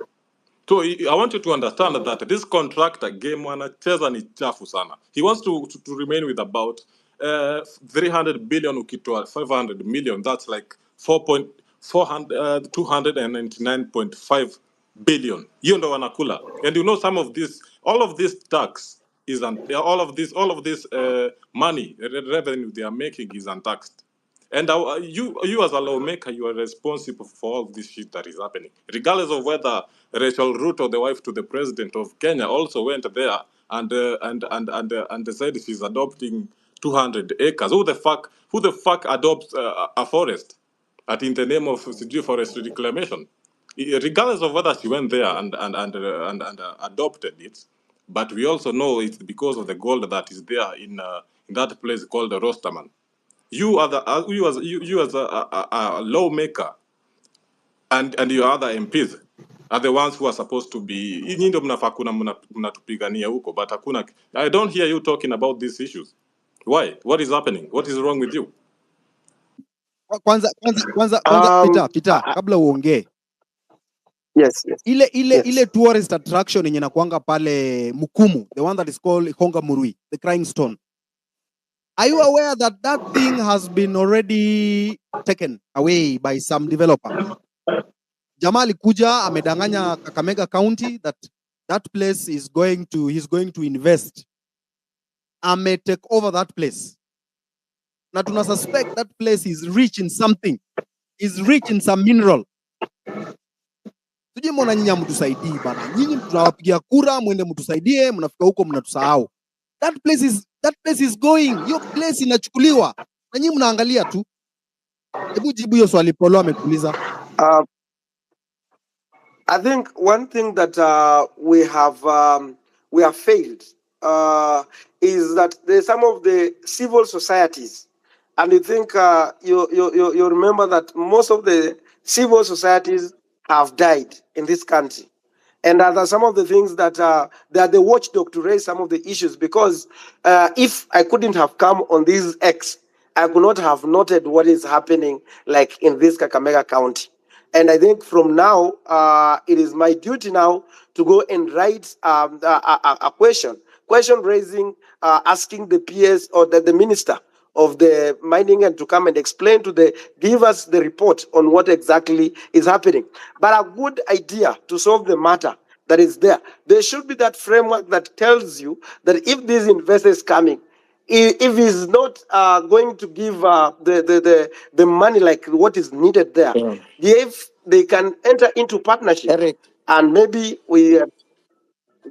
So I want you to understand that this contractor game wanacheza ni chafu sana. He wants to remain with about 300 billion ukitoa 500 million. That's like 299.5 billion. Hiyo ndo wanakula. And you know some of this, all of this tax is all of this money revenue they are making is untaxed. And you as a lawmaker, you are responsible for all this shit that is happening. Regardless of whether Rachel Ruto, the wife to the president of Kenya, also went there and said she's adopting 200 acres. Who the fuck adopts a forest in the name of forest reclamation? Regardless of whether she went there and adopted it, but we also know it's because of the gold that is there in that place called the Rosterman. You are you as a lawmaker and your other MPs are the ones who are supposed to be. Nyinyi ndio mnafaa kuna mnatupigania huko, but hakuna. I don't hear you talking about these issues. Why? What is happening? What is wrong with you? Kwanza Peter, kabla uongee. Yes, yes. Ile tourist attraction yenye nakuanga pale Mukumu, the one that is called Honga Murui, the crying stone. Are you aware that that thing has been already taken away by some developer? Jamaa alikuja amedanganya Kakamega County that place he's going to invest. Ame take over that place. Na tuna suspect that place is rich in something. Is rich in some mineral. Tuje mbona nyinyi mtusaidii bana. Nyinyi tunawapigia kura mwende mtusaidie, mnafika huko mnatusahau. That place is going. Hiyo place inachukuliwa. Na nyinyi mnaangalia tu. Hebu jibu hiyo swali Polo amekuuliza. I think one thing that we have failed is that there's some of the civil societies, and you think you remember that most of the civil societies have died in this country. And there are some of the things that they are the watchdog to raise some of the issues, because if I couldn't have come on this X, I could not have noted what is happening like in this Kakamega County. And I think from now, it is my duty now to go and write a question raising, asking the PS or the minister of the mining and to come and explain give us the report on what exactly is happening. But a good idea to solve the matter that is there should be that framework that tells you that if these investors coming, if he's not going to give the money like what is needed there, if they can enter into partnership, Eric, and maybe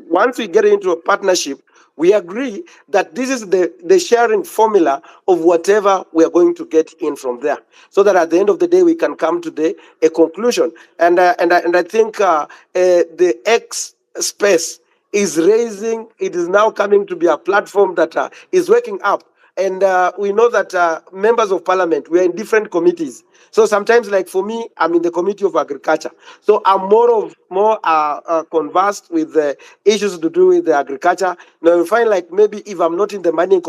once we get into a partnership, we agree that this is the sharing formula of whatever we are going to get in from there, so that at the end of the day we can come to a conclusion. And I think the X space is raising. It is now coming to be a platform that is waking up. and we know that members of parliament, we are in different committees. So sometimes, like for me, I'm in the committee of agriculture. So I'm more conversed with the issues to do with the agriculture. Now you find like maybe if I'm not in the mining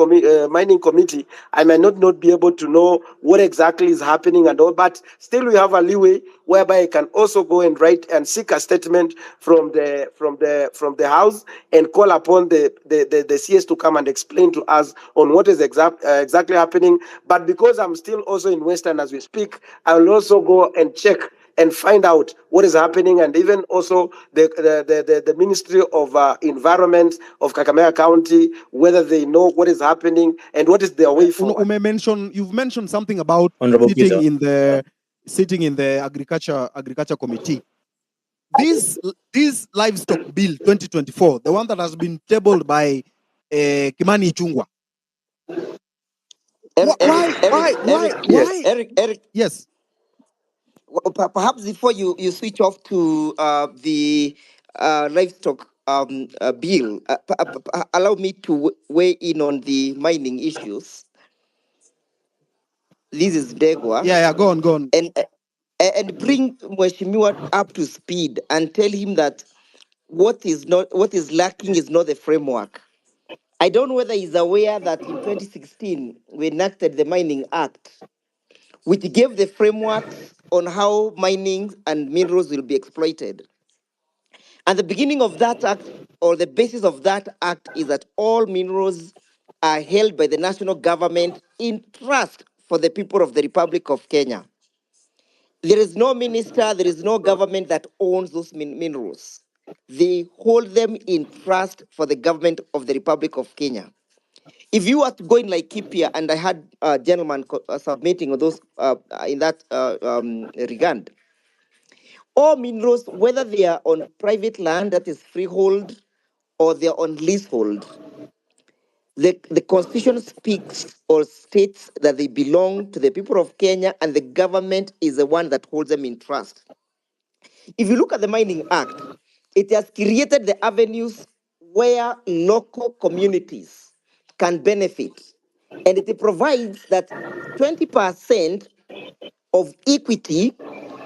committee, I might not be able to know what exactly is happening and all. But still, we have a leeway whereby I can also go and write and seek a statement from the house and call upon the CS to come and explain to us on what is exactly happening. But because I'm still also in Western as we speak, I will also go and check and find out what is happening, and even also the Ministry of Environment of Kakamega County, whether they know what is happening and what is their way forward. You've mentioned something about Honorable sitting Peter. in the agriculture committee. This livestock bill 2024, the one that has been tabled by Kimani Ichung'wah. Eric, Yes. Perhaps before you switch off to the livestock bill, allow me to weigh in on the mining issues. This is Degwa. Yeah, go on. And bring Mheshimiwa up to speed and tell him that what is lacking is not the framework. I don't know whether he's aware that in 2016 we enacted the Mining Act, which gave the frameworks on how mining and minerals will be exploited. And the beginning of that act, or the basis of that act, is that all minerals are held by the national government in trust for the people of the Republic of Kenya. There is no minister, there is no government that owns those minerals. They hold them in trust for the government of the Republic of Kenya. If you were to go in Laikipia, and I had a gentleman submitting those in that regard, all minerals, whether they are on private land that is freehold or they are on leasehold, the constitution speaks or states that they belong to the people of Kenya, and the government is the one that holds them in trust. If you look at the Mining Act, it has created the avenues where local communities can benefit. And it provides that 20% of equity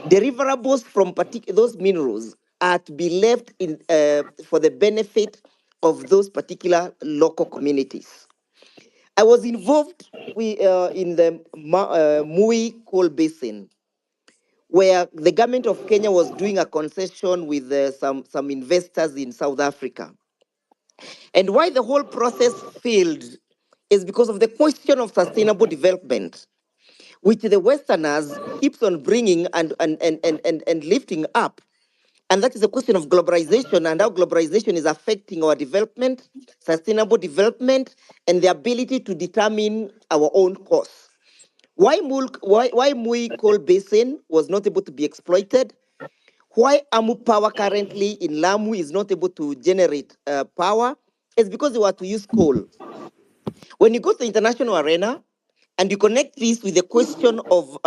deliverables from those minerals are to be left in for the benefit of those particular local communities. I was involved in the Mui Coal Basin, where the government of Kenya was doing a concession with some investors in South Africa. And why the whole process failed is because of the question of sustainable development, which the Westerners keeps on bringing and lifting up. And that is the question of globalization and how globalization is affecting our development, sustainable development, and the ability to determine our own course. Why Mui Coal Basin was not able to be exploited? Why Amu Power currently in Lamu is not able to generate power is because they were to use coal. When you go to the international arena and you connect this with the question of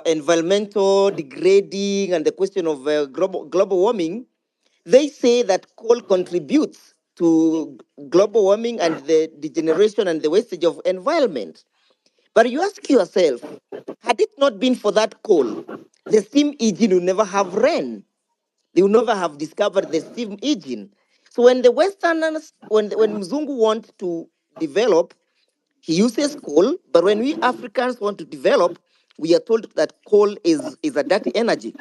environmental degrading and the question of global warming, they say that coal contributes to global warming and the degeneration and the wastage of environment. But you ask yourself, had it not been for that coal, the steam engine would never have ran. They would never have discovered the steam engine. So when the Westerners, when Mzungu want to develop, he uses coal. But when we Africans want to develop, we are told that coal is a dirty energy.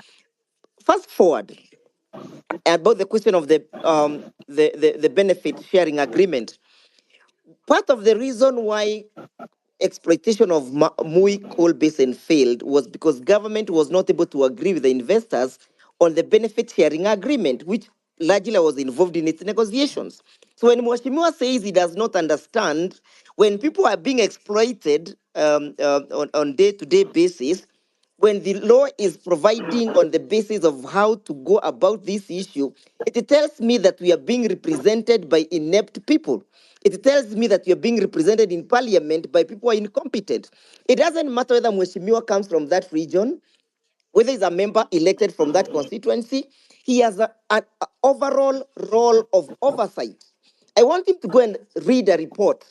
Fast forward about the question of the benefit sharing agreement. Part of the reason why exploitation of Mui coal basin failed was because government was not able to agree with the investors on the benefit sharing agreement, which largely was involved in its negotiations. So when Mwashimiwa says he does not understand, when people are being exploited on day-to-day basis, when the law is providing on the basis of how to go about this issue, it tells me that we are being represented by inept people. It tells me that we are being represented in parliament by people who are incompetent. It doesn't matter whether Mweshimiwa comes from that region, whether he's a member elected from that constituency, he has an overall role of oversight. I want him to go and read a report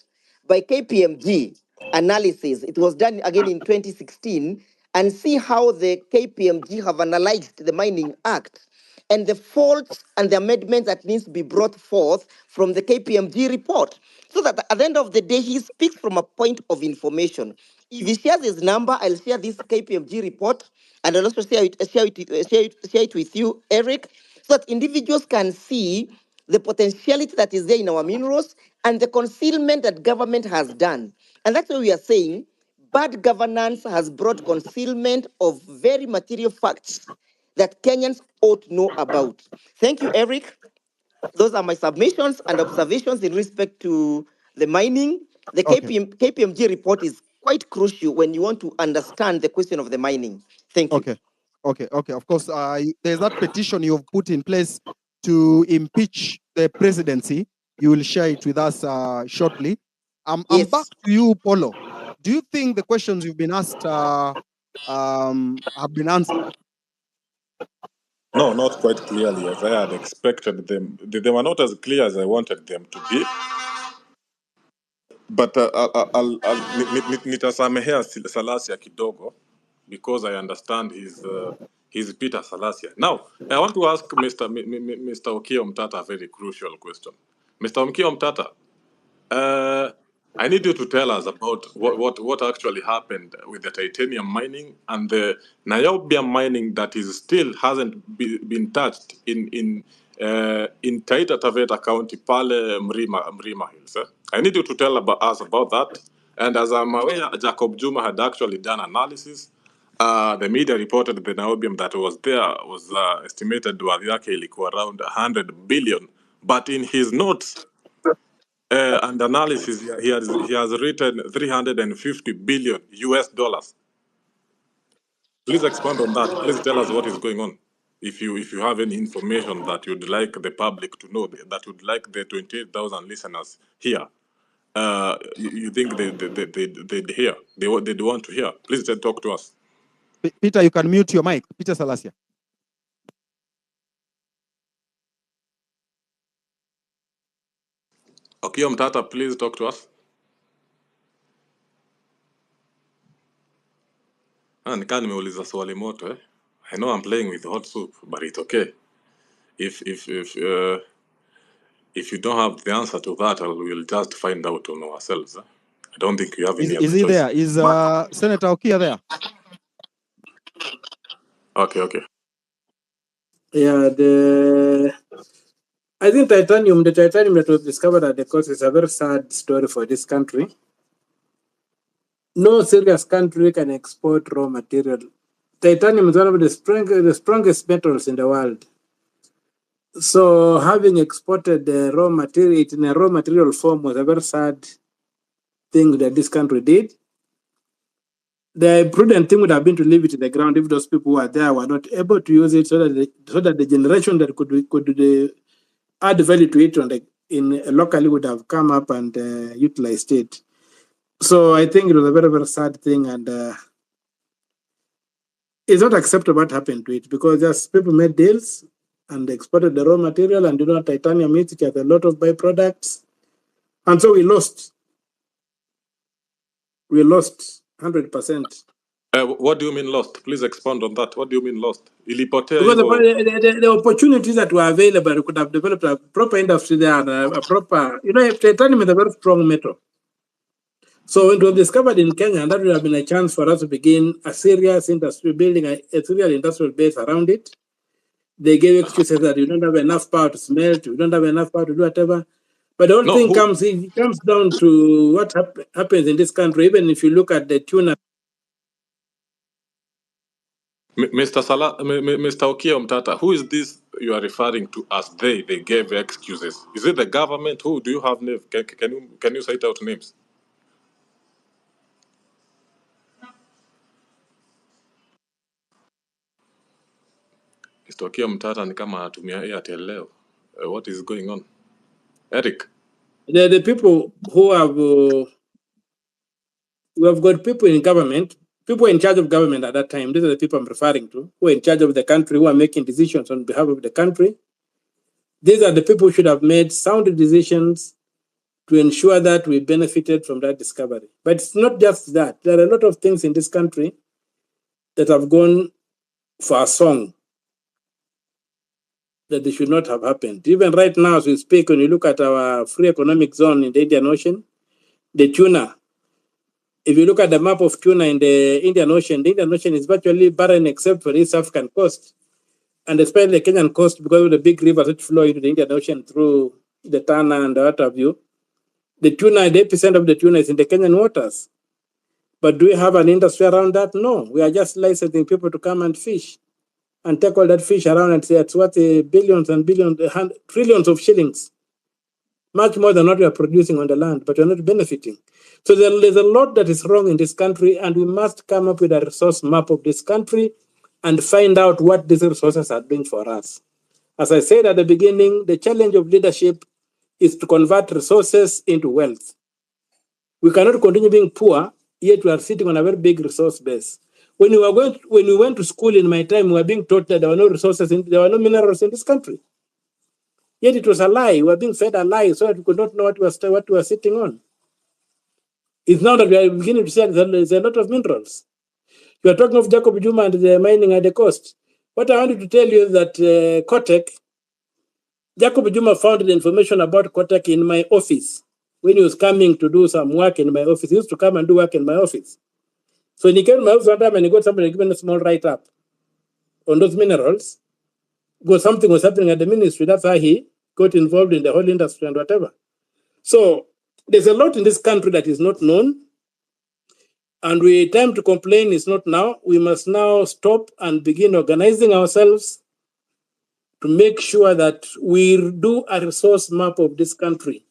by KPMG analysis. It was done again in 2016, and see how the KPMG have analyzed the Mining Act and the faults and the amendments that needs to be brought forth from the KPMG report. So that at the end of the day, he speaks from a point of information. If he shares his number, I'll share this KPMG report, and I'll also share it with you, Eric, so that individuals can see the potentiality that is there in our minerals and the concealment that government has done. And that's why we are saying bad governance has brought concealment of very material facts that Kenyans ought to know about. Thank you, Eric. Those are my submissions and observations in respect to the mining. The Okay. KPMG report is quite crucial when you want to understand the question of the mining. Thank you. Okay. Of course, there's that petition you've put in place to impeach the presidency. You will share it with us shortly. I'm back Yes. to you, Polo. Do you think the questions you've been asked have been answered? No, not quite clearly as I had expected them. They were not as clear as I wanted them to be. But nitasamehea Salasia kidogo because I understand he's Peter Salasia. Now, I want to ask Mr. Okiya Omtatah a very crucial question. Mr. Okiya Omtatah, I need you to tell us about what actually happened with the titanium mining and the niobium mining that is still hasn't been touched in Taita Taveta County, Pale Mrima Hills. I need you to tell us about that. And as I'm aware, Jacob Juma had actually done analysis. The media reported the niobium that was there was estimated worth yake ilikuwa around 100 billion. But in his notes, and analysis, he has written 350 billion US dollars. Please expand on that. Please tell us what is going on. If you have any information that you'd like the public to know, that you'd like the 28,000 listeners here, you think they'd hear, they'd want to hear, please talk to us. Peter, you can mute your mic. Peter Salasia. Okiya Omtatah, please talk to us. Nikaa nimeuliza swali moto, eh? I know I'm playing with hot soup, but it's okay. If you don't have the answer to that, we'll just find out on ourselves. I don't think you have any other Is he choice. there? Is Senator Okiya there? Okay. Yeah, I think the titanium that was discovered at the coast is a very sad story for this country. No serious country can export raw material. Titanium is one of the strongest metals in the world. So having exported the raw material in a raw material form was a very sad thing that this country did. The prudent thing would have been to leave it in the ground if those people who are there were not able to use it, so that the generation that could add value to it locally would have come up and utilized it. So I think it was a very, very sad thing, and it's not acceptable what happened to it, because just people made deals and exported the raw material, and titanium it has a lot of byproducts, and so we lost. We lost 100%. What do you mean lost? Please expand on that. What do you mean lost? Because the opportunities that were available, we could have developed a proper industry there and a proper, titanium is a very strong metal. So when it was discovered in Kenya, that would have been a chance for us to begin a serious industry, building a serious industrial base around it. They gave excuses that you don't have enough power to smelt, you don't have enough power to do whatever. But the whole thing comes down to what happens in this country. Even if you look at the tuna. Mr. Okiya Omtatah, who is this you are referring to as they? They gave excuses. Is it the government? Who do you have names? Can you cite out names? Mr. Okiya Omtatah ni kama anatumia Airtel leo. What is going on? Eric? The people who have... we have got people in government, people in charge of government at that time. These are the people I'm referring to, who are in charge of the country, who are making decisions on behalf of the country. These are the people who should have made sound decisions to ensure that we benefited from that discovery. But it's not just that. There are a lot of things in this country that have gone for a song that they should not have happened. Even right now, as we speak, when you look at our free economic zone in the Indian Ocean, the tuna, if you look at the map of tuna in the Indian Ocean is virtually barren except for the East African coast. And especially the Kenyan coast, because of the big rivers that flow into the Indian Ocean through the Tana and what have you. The tuna, the epicenter of the tuna is in the Kenyan waters. But do we have an industry around that? No. We are just licensing people to come and fish and take all that fish around and say it's worth billions and billions, trillions of shillings. Much more than what we are producing on the land, but we're not benefiting. So there's a lot that is wrong in this country, and we must come up with a resource map of this country and find out what these resources are doing for us. As I said at the beginning, the challenge of leadership is to convert resources into wealth. We cannot continue being poor, yet we are sitting on a very big resource base. When we went to school in my time, we were being taught that there were no resources, there were no minerals in this country. Yet it was a lie. We were being fed a lie so that we could not know what we were sitting on. It's now that we are beginning to see that there's a lot of minerals. You are talking of Jacob Juma and the mining at the coast. What I wanted to tell you is that Kotek, Jacob Juma found the information about Kotek in my office. When he was coming to do some work in my office, he used to come and do work in my office. So when he came to my office one time and he got somebody given a small write-up on those minerals, because something was happening at the ministry. That's how he got involved in the whole industry and whatever. So there's a lot in this country that is not known. And time to complain is not now. We must now stop and begin organizing ourselves to make sure that we do a resource map of this country.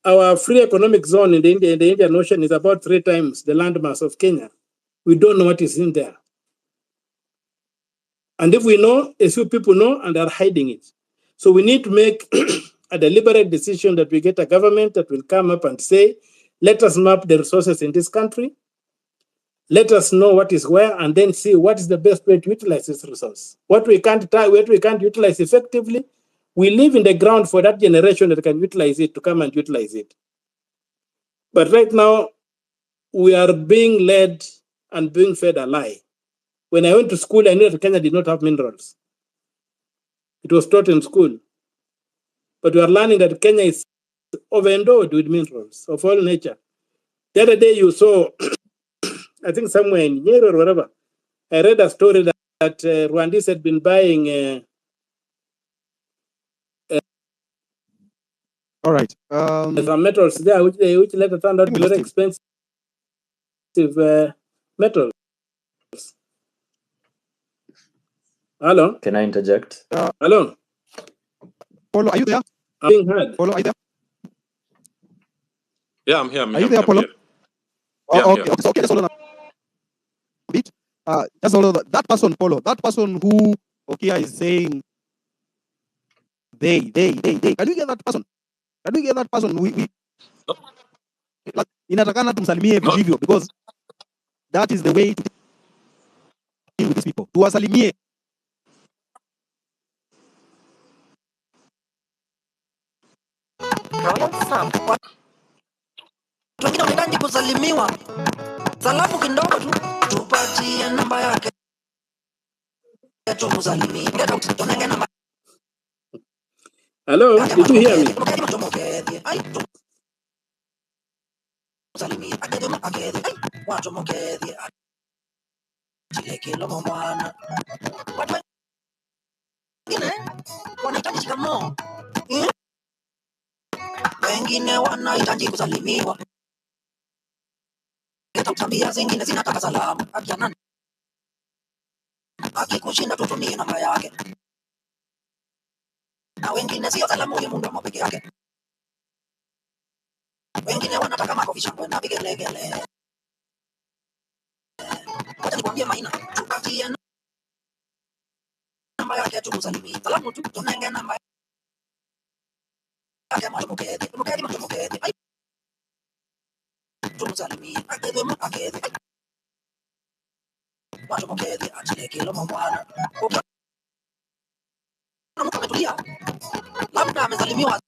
Our free economic zone in the Indian Ocean is about 3 times the landmass of Kenya. We don't know what is in there. And if we know, a few people know and are hiding it. So we need to make a deliberate decision that we get a government that will come up and say, let us map the resources in this country. Let us know what is where, and then see what is the best way to utilize this resource. What we can't utilize effectively, we leave in the ground for that generation that can utilize it to come and utilize it. But right now, we are being led and being fed a lie. When I went to school, I knew that Kenya did not have minerals. It was taught in school. But we are learning that Kenya is overendowed with minerals of all nature. The other day you saw, I think somewhere in Nyeri or wherever, I read a story that Rwandese had been buying. All right. Some metals there, which later turned out to be very expensive metals. Hello? Can I interject? Hello? Polo, are you there? I'm being heard. Polo, are you there? Yeah, I'm here. Are you there, Polo? Yeah, okay. So, okay, let's hold on a bit. Just hold on. That person, Polo, that person who Okiya is saying, they. Can you get that person? Can you get that person? Inatakana tumsalimie vilivyo, because that is the way to deal with these people. Tuwasalimie. Wengine wanahitaji kusalimiwa. Salamu kidogo tu, tupatie namba yake. Tumusalimie. Tunaongea namba. Hello, did you hear me? Wanahitaji shikamoo. Wengine wanahitaji kusalimiwa. Tabia zingine zinataka salamu. Akiana akikushinda tutumie namba yake. Na wengine sio salamu ya mdomo peke yake. Wengine wanataka makofi, shangwe na vigelegele. Wacha nikwambie Maina, tupatie namba yake tumusalimie. Salamu tu tunaongea namba yake mtuketi. Tumusalimie. Akede. Watu mketi achile kilo mwana. Mtu ametulia. Labda amesalimiwa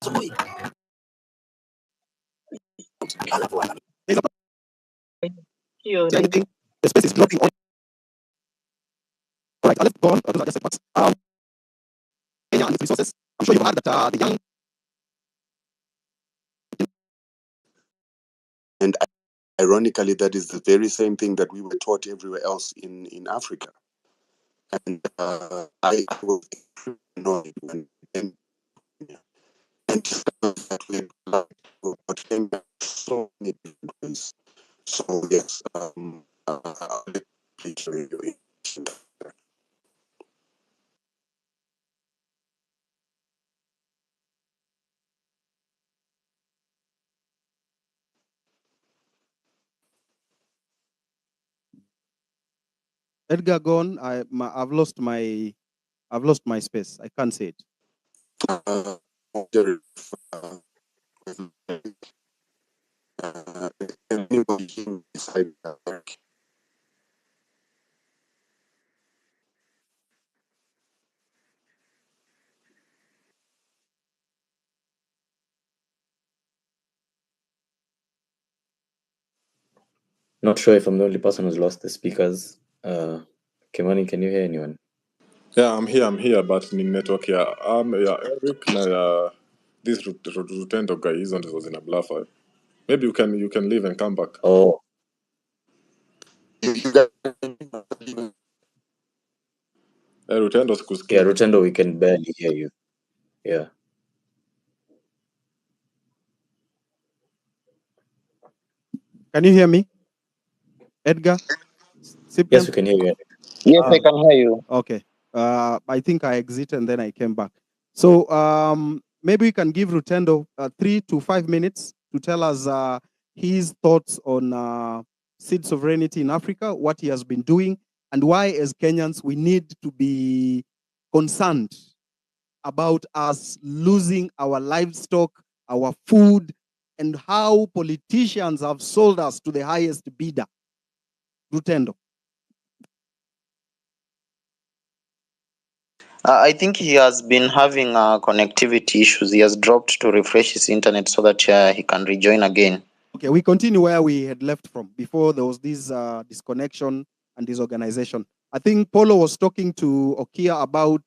asubuhi. I think the space is blocking on. Right, let's go on. Those are just setbacks. Kenya and its resources. I'm sure you've heard that the young. And ironically, that is the very same thing that we were taught everywhere else in Africa. And I was annoyed when and that we about Kenya so many different ways. So yes, please, Edgar gone. I've lost my space. I can't say it. Anybody inside Not sure if I'm the only person who's lost the speakers. Kimani, can you hear anyone? Yeah, I'm here, but in network here. Yeah, Eric, this Rutendo guy, he's on was in a bluffer. Maybe you can leave and come back. Oh, Rutendo yeah, sikusikia. Rutendo, we can barely hear you. Yeah. Can you hear me, Edgar? Cyprian? Yes, we can hear you. Yes, I can hear you. Okay. I think I exited and then I came back. So maybe we can give Rutendo 3 to 5 minutes to tell us his thoughts on seed sovereignty in Africa, what he has been doing, and why, as Kenyans, we need to be concerned about us losing our livestock, our food, and how politicians have sold us to the highest bidder. Rutendo. I think he has been having connectivity issues. He has dropped to refresh his internet so that he can rejoin again. Okay, we continue where we had left from before there was this disconnection and disorganization. I think Polo was talking to Okiya about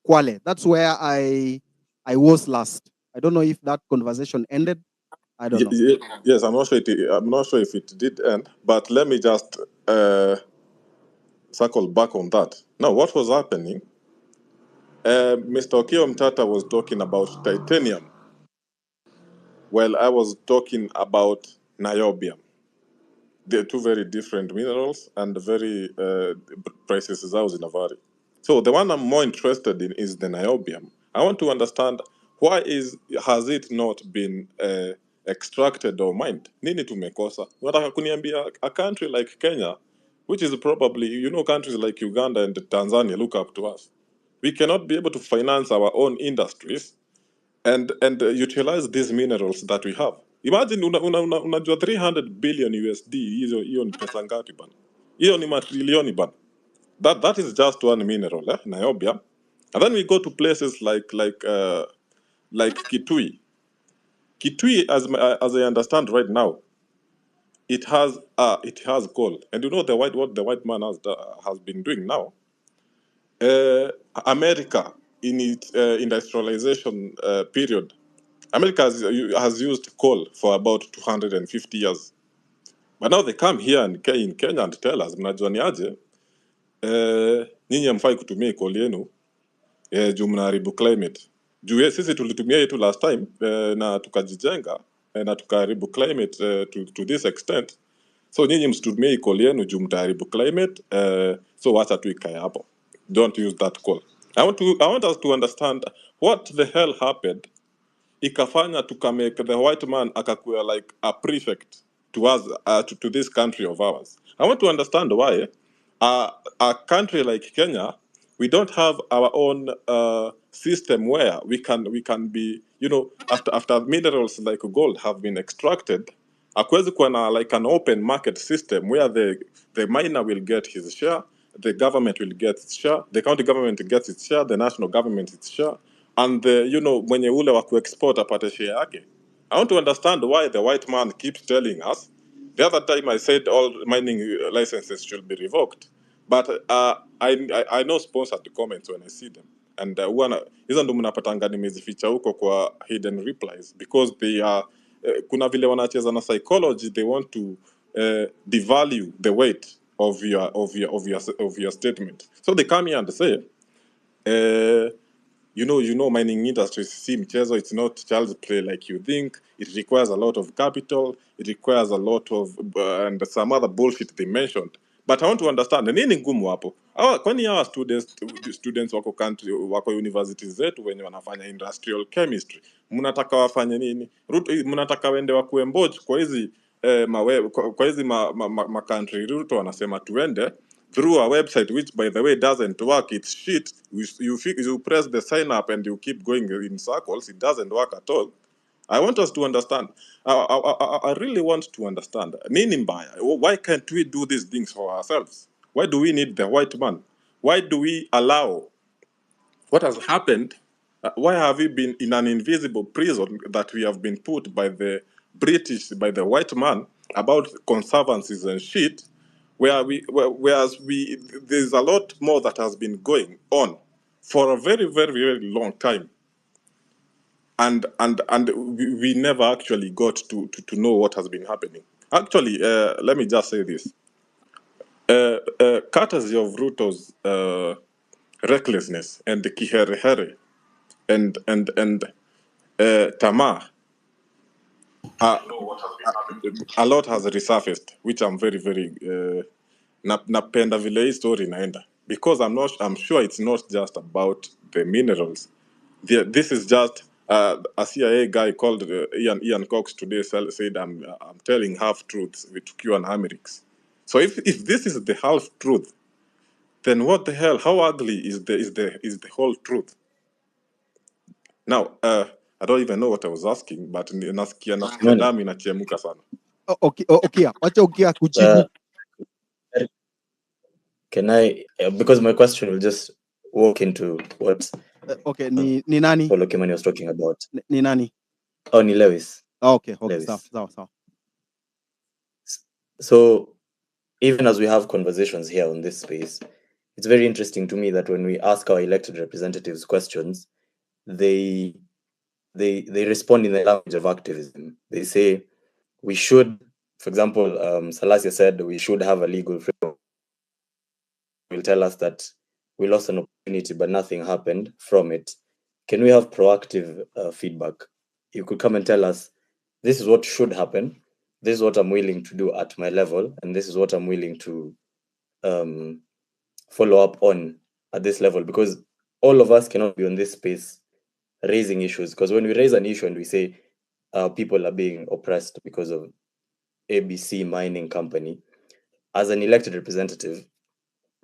Kwale. That's where I was last. I don't know if that conversation ended. I don't know. Yes, I'm not sure if it did end, but let me just circle back on that. Now, what was happening? Mr. Okiya Omtatah was talking about titanium, while I was talking about niobium. They're two very different minerals and very prices is in a vary. So the one I'm more interested in is the niobium. I want to understand has it not been extracted or mined? Nini tumekosa? Unataka kuniambia a country like Kenya, which is probably, countries like Uganda and Tanzania look up to us. We cannot be able to finance our own industries and utilize these minerals that we have. Imagine unajua 300 billion USD, hiyo ni pesa ngapi bana? Hiyo ni matrilioni bana. That is just one mineral, niobium. And then we go to places like Kitui. Kitui, as I understand right now, it has gold. And you know what the white man has been doing now? America, in its industrialization period, America has used coal for about 250 years. But now they come here in Kenya and tell us, mnajua ni aje, nyinyi hamfai kutumia coal yenu juu mnaharibu climate. Juu sisi tulitumia yetu last time na tukajijenga na tukaharibu climate to this extent. So nyinyi msitumie coal yenu juu mtaharibu climate, so wacha tu ikae hapo. Don't use that coal. I want us to understand what the hell happened ikafanya tukamake the white man akakuwa like a prefect to us, to this country of ours. I want to understand why a country like Kenya, we don't have our own system where we can be, after minerals like gold have been extracted, akwezi kuwa na like an open market system where the miner will get his share, the government will get its share, the county government gets its share, the national government its share. and mwenye ule wa kuexport apate share yake. I want to understand why the white man keeps telling us. The other time I said all mining licenses should be revoked, but I know sponsored comments when I see them, and hizo ndo mnapatanga nimezificha huko kwa hidden replies, because they are kuna vile wanacheza na psychology. They want to devalue the weight of your statement, so they come here and say mining industry si mchezo. It's not child's play like you think. It requires a lot of capital. It requires a lot of and some other bullshit they mentioned. But I want to understand nini ngumu hapo. Kwani hawa students wako universities zetu wenye wanafanya industrial chemistry, mnataka wafanye nini? Mnataka wende wakuwe mboj kwa hizi kwa hizi ma country Ruto wanasema tuende through a website, which by the way doesn't work. It's shit. You press the sign up and you keep going in circles. It doesn't work at all. I want us to understand. I really want to understand. Nini mbaya? Why can't we do these things for ourselves? Why do we need the white man? Why do we allow what has happened? Why have we been in an invisible prison that we have been put by the British, by the white man, about conservancies and shit, whereas there's a lot more that has been going on for a very, very, very long time, and we never actually got to know what has been happening. Actually, let me just say this. Courtesy of Ruto's recklessness and the kiherehere and Tamar, a lot has resurfaced, which I'm very, very napenda vile hii story inaenda, because I'm sure it's not just about the minerals. This is just a CIA guy called Ian Cox today said I'm telling half truths with Q and Amerix. So if this is the half truth, then what the hell? How ugly is the whole truth? Now, I don't even know what I was asking, but nasikia damu inachemuka sana. Okay, wacha Okiya kujibu. Can I, because my question will just walk into what okay, ni nani? Paul Okimani was talking about. Ni nani? Oh, ni Lewis. Okay, Lewis. sawa. So, even as we have conversations here on this space, it's very interesting to me that when we ask our elected representatives questions, they respond in the language of activism. They say we should, for example, Salasia said we should have a legal framework. Will tell us that we lost an opportunity, but nothing happened from it. Can we have proactive feedback? You could come and tell us, this is what should happen. This is what I'm willing to do at my level, and this is what I'm willing to follow up on at this level, because all of us cannot be on this space raising issues. Because when we raise an issue and we say people are being oppressed because of ABC mining company, as an elected representative,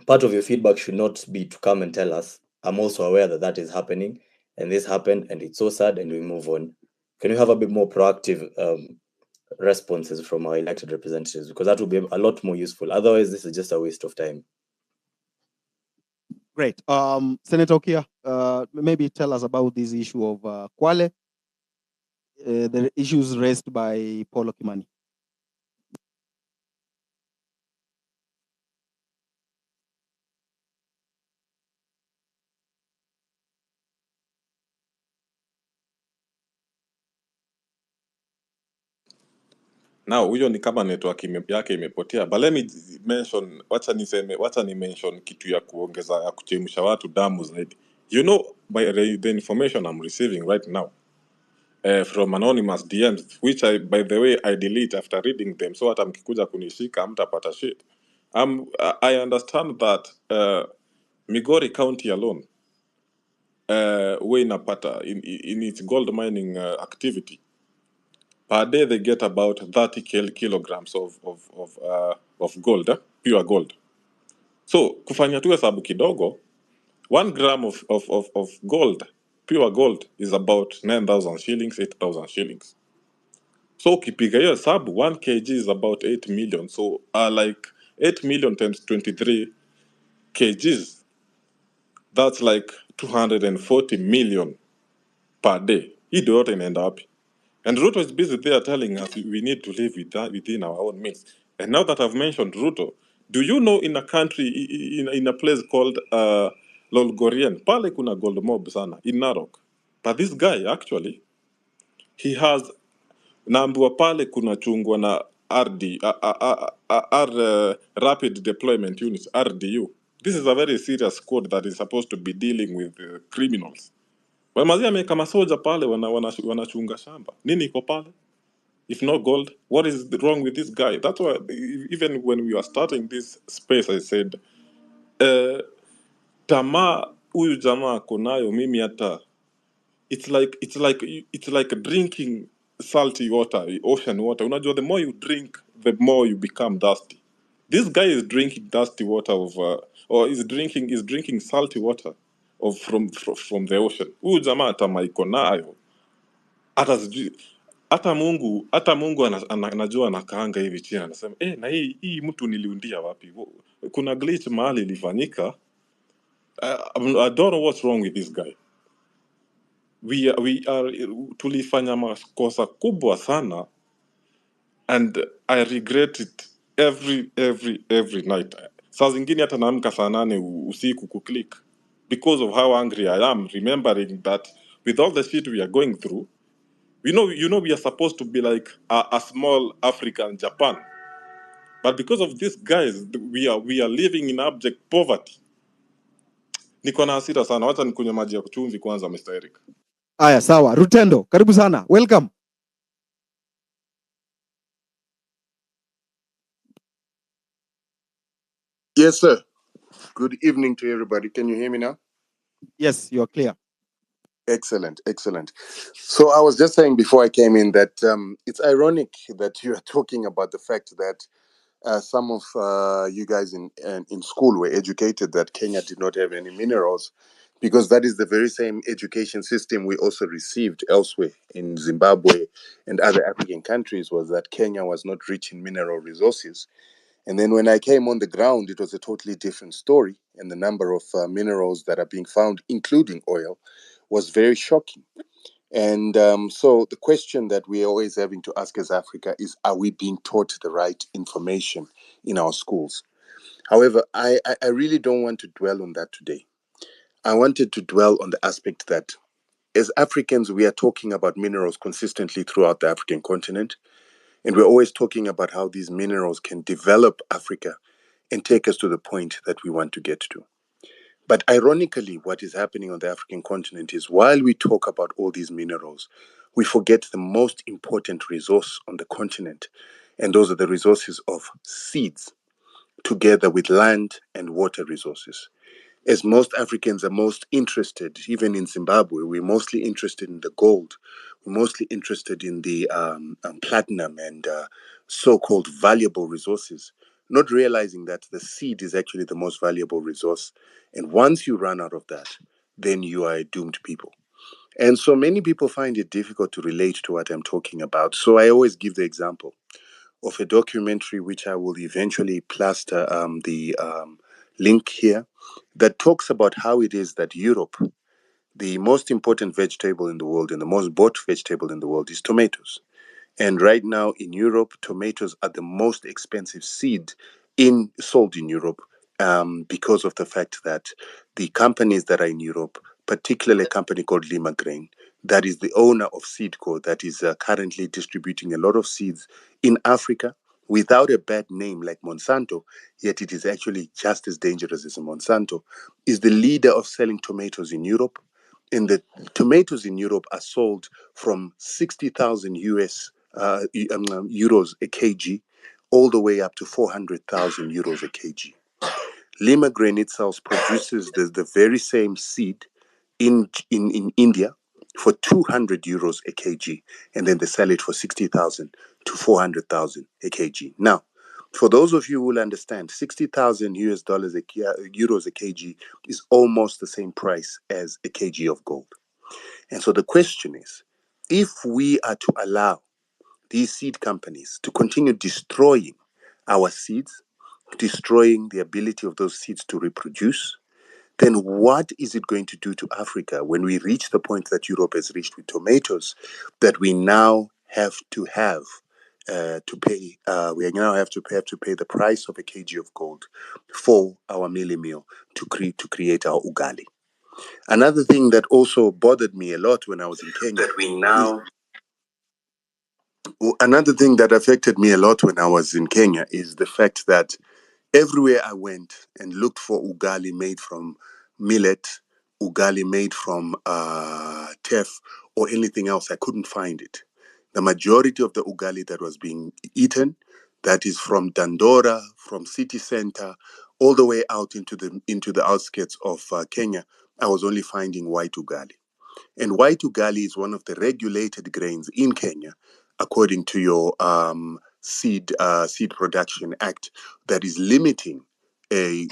part of your feedback should not be to come and tell us, I'm also aware that is happening, and this happened, and it's so sad, and we move on. Can we have a bit more proactive responses from our elected representatives? Because that would be a lot more useful. Otherwise, this is just a waste of time. Great. Senator Okiya, maybe tell us about this issue of Kwale, the issues raised by Paul Okimani. Now huyo ni kama network yake imepotea, but let me mention, wacha ni mention kitu ya kuongeza ya kuchemsha watu damu zaidi. By the information I'm receiving right now from anonymous DMs, which by the way I delete after reading them, so hata mkikuja kunishika mtapata shit. I understand that Migori County alone inapata in its gold mining activity, per day they get about 30 kilograms of gold, pure gold. So kufanya tu hesabu kidogo, 1 gram of gold, pure gold, is about 9,000 shillings, 8,000 shillings. So ukipiga hiyo hesabu, 1 kg is about 8 million. So like 8 million times 23 kgs, that's like 240 million per day. Hii ndio yote inaenda wapi? And Ruto is busy there telling us we need to live within our own means. And now that I've mentioned Ruto, do you know in a country, in a place called Lolgorien, pale kuna gold mob sana, in Narok. But this guy, actually, he has, naambiwa pale kuna chungwa na RD, Rapid Deployment Unit, RDU. This is a very serious squad that is supposed to be dealing with criminals. Wamazi ameweka masoja pale wanachunga shamba. Nini iko pale? If not gold, what is wrong with this guy? That's why even when we were starting this space, I said, tamaa huyu jamaa konayo mimi hata it's like drinking salty water, ocean water. Unajua, the more you drink, the more you become thirsty. This guy is drinking thirsty water or is drinking salty water from the ocean. Huyu jamaa tamaa iko nayo hata sijui hata Mungu anajua anakaanga hivi chini anasema na hii mtu niliundia wapi? Kuna glitch mahali ilifanyika. I don't know what's wrong with this guy. We are tulifanya makosa kubwa sana, and I regret it every night. Saa zingine hata naamka saa 8 usiku kuklik because of how angry I am, remembering that with all the shit we are going through, we are supposed to be like a small African Japan, but because of these guys, we are living in abject poverty. Niko na hasira sana, wacha nikunywe maji ya kuchumvi kwanza, Mr. Eric. Aya, sawa. Rutendo, karibu sana. Welcome. Yes, sir. Good evening to everybody. Can you hear me now? Yes, you are clear. Excellent, excellent. So I was just saying before I came in that it's ironic that you are talking about the fact that some of you guys in school were educated that Kenya did not have any minerals, because that is the very same education system we also received elsewhere in Zimbabwe and other African countries, was that Kenya was not rich in mineral resources. And then when I came on the ground, it was a totally different story. And the number of minerals that are being found, including oil, was very shocking. And so the question that we're always having to ask as Africa is, are we being taught the right information in our schools? However, I really don't want to dwell on that today. I wanted to dwell on the aspect that as Africans, we are talking about minerals consistently throughout the African continent. And we're always talking about how these minerals can develop Africa and take us to the point that we want to get to. But ironically, what is happening on the African continent is, while we talk about all these minerals, we forget the most important resource on the continent. And those are the resources of seeds, together with land and water resources. As most Africans are most interested, even in Zimbabwe, we're mostly interested in the gold. We're mostly interested in the platinum and so-called valuable resources, not realizing that the seed is actually the most valuable resource. And once you run out of that, then you are a doomed people. And so many people find it difficult to relate to what I'm talking about. So I always give the example of a documentary, which I will eventually plaster the link here, that talks about how it is that Europe, the most important vegetable in the world and the most bought vegetable in the world, is tomatoes. And right now in Europe, tomatoes are the most expensive seed sold in Europe, because of the fact that the companies that are in Europe, particularly a company called Lima Grain, that is the owner of Seedco, that is currently distributing a lot of seeds in Africa without a bad name like Monsanto, yet it is actually just as dangerous as Monsanto, is the leader of selling tomatoes in Europe. And the tomatoes in Europe are sold from 60,000 euros a kg, all the way up to 400,000 euros a kg. Lima Grain itself produces the very same seed in India for 200 euros a kg, and then they sell it for 60,000 to 400,000 a kg. Now, for those of you who will understand, 60,000 US dollars euros a kg is almost the same price as a kg of gold. And so the question is, if we are to allow these seed companies to continue destroying our seeds, destroying the ability of those seeds to reproduce, then what is it going to do to Africa when we reach the point that Europe has reached with tomatoes, that we now have to pay? We now have to pay the price of a kg of gold for our mealie meal to create our ugali. Another thing that also bothered me a lot when I was in Kenya. Another thing that affected me a lot when I was in Kenya is the fact that everywhere I went and looked for ugali made from millet, ugali made from teff, or anything else, I couldn't find it. The majority of the ugali that was being eaten, that is from Dandora, from city center, all the way out into the outskirts of Kenya, I was only finding white ugali. And white ugali is one of the regulated grains in Kenya, according to your seed production act, that is limiting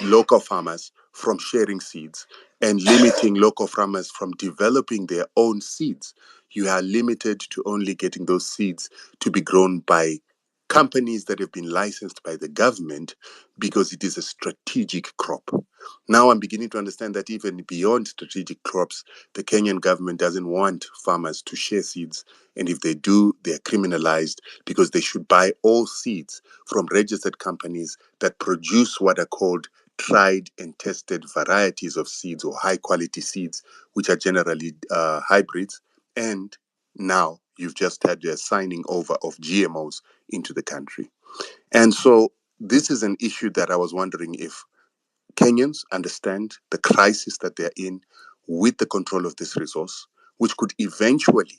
local farmers from sharing seeds and limiting local farmers from developing their own seeds. You are limited to only getting those seeds to be grown by companies that have been licensed by the government because it is a strategic crop. Now I'm beginning to understand that even beyond strategic crops, the Kenyan government doesn't want farmers to share seeds. And if they do, they're criminalized because they should buy all seeds from registered companies that produce what are called tried and tested varieties of seeds or high quality seeds, which are generally hybrids. And now you've just had the signing over of GMOs into the country. And so this is an issue that I was wondering if Kenyans understand the crisis that they're in with the control of this resource, which could eventually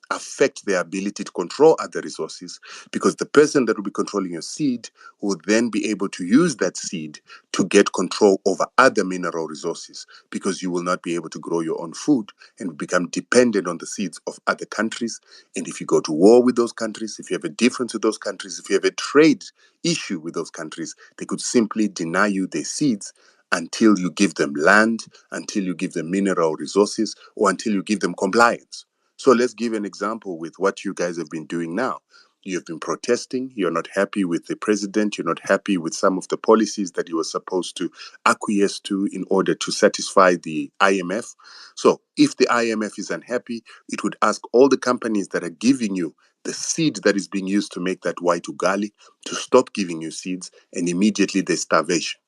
affect their ability to control other resources, because the person that will be controlling your seed will then be able to use that seed to get control over other mineral resources, because you will not be able to grow your own food and become dependent on the seeds of other countries. And if you go to war with those countries, if you have a difference with those countries, if you have a trade issue with those countries, they could simply deny you their seeds until you give them land, until you give them mineral resources, or until you give them compliance. So let's give an example with what you guys have been doing now. You've been protesting. You're not happy with the president. You're not happy with some of the policies that you were supposed to acquiesce to in order to satisfy the IMF. So if the IMF is unhappy, it would ask all the companies that are giving you the seed that is being used to make that white ugali to stop giving you seeds, and immediately there's starvation.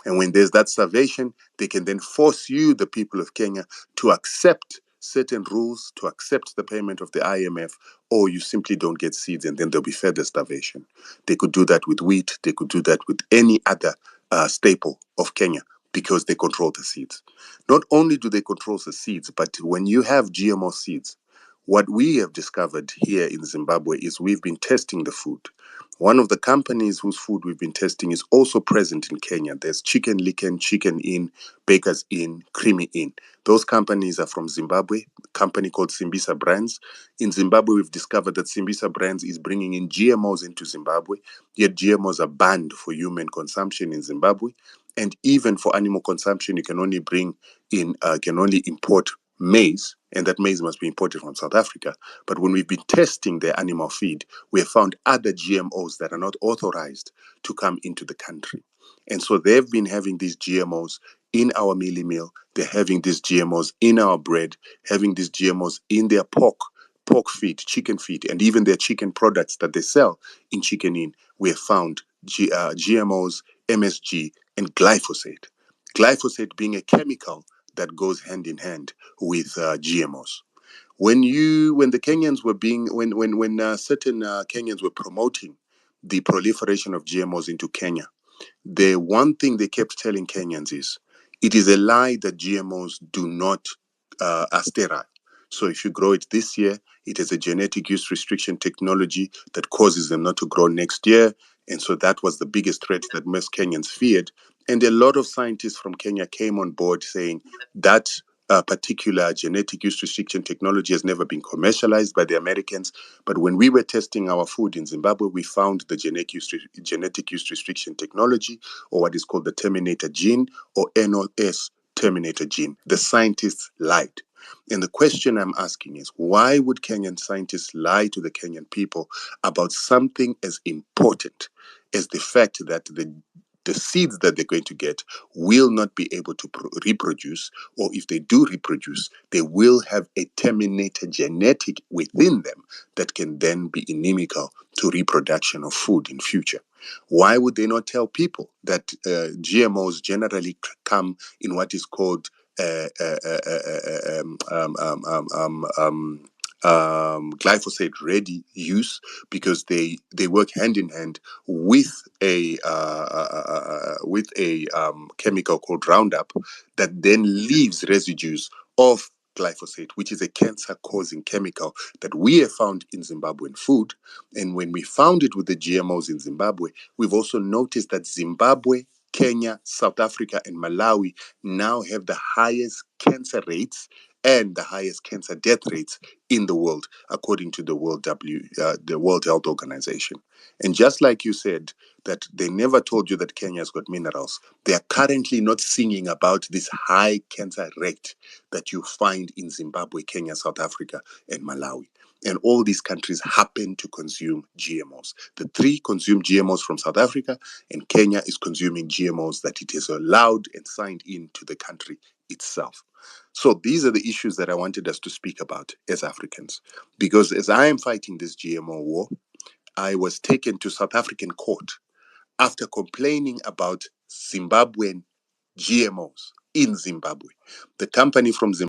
And when there's that starvation, they can then force you, the people of Kenya, to accept certain rules, to accept the payment of the IMF, or you simply don't get seeds and then they'll be fed the starvation. They could do that with wheat. They could do that with any other staple of Kenya because they control the seeds. Not only do they control the seeds, but when you have GMO seeds, what we have discovered here in Zimbabwe is we've been testing the food. One of the companies whose food we've been testing is also present in Kenya. There's Chicken Licken, Chicken Inn, Baker's Inn, Creamy Inn. Those companies are from Zimbabwe, a company called Simbisa Brands. In Zimbabwe, we've discovered that Simbisa Brands is bringing in GMOs into Zimbabwe, yet GMOs are banned for human consumption in Zimbabwe. And even for animal consumption, you can only import maize, and that maize must be imported from South Africa. But when we've been testing their animal feed, we have found other GMOs that are not authorized to come into the country. And so they've been having these GMOs in our mealie meal. They're having these GMOs in our bread, having these GMOs in their pork feed, chicken feed, and even their chicken products that they sell in Chicken Inn. We have found GMOs, MSG, and glyphosate. Glyphosate being a chemical that goes hand in hand with GMOs. When the Kenyans were when certain Kenyans were promoting the proliferation of GMOs into Kenya, the one thing they kept telling Kenyans is, it is a lie that GMOs do not are sterile. So if you grow it this year, it is a genetic use restriction technology that causes them not to grow next year. And so that was the biggest threat that most Kenyans feared. And a lot of scientists from Kenya came on board saying that particular genetic use restriction technology has never been commercialized by the Americans. But when we were testing our food in Zimbabwe, we found the genetic use restriction technology, or what is called the terminator gene, or NOS terminator gene. The scientists lied. And the question I'm asking is, why would Kenyan scientists lie to the Kenyan people about something as important as the fact that the the seeds that they're going to get will not be able to reproduce, or if they do reproduce, they will have a terminated genetic within them that can then be inimical to reproduction of food in future. Why would they not tell people that GMOs generally come in what is called glyphosate ready use, because they work hand in hand with a chemical called Roundup that then leaves residues of glyphosate, which is a cancer-causing chemical that we have found in Zimbabwean food. And when we found it with the GMOs in Zimbabwe, we've also noticed that Zimbabwe, Kenya, South Africa, and Malawi now have the highest cancer rates and the highest cancer death rates in the world, according to the World Health Organization. And just like you said, that they never told you that Kenya's got minerals, they are currently not singing about this high cancer rate that you find in Zimbabwe, Kenya, South Africa, and Malawi. And all these countries happen to consume GMOs. The three consume GMOs from South Africa, and Kenya is consuming GMOs that it is allowed and signed into the country itself. So these are the issues that I wanted us to speak about as Africans. Because as I am fighting this GMO war, I was taken to South African court after complaining about Zimbabwean GMOs in Zimbabwe. The company from Zimbabwe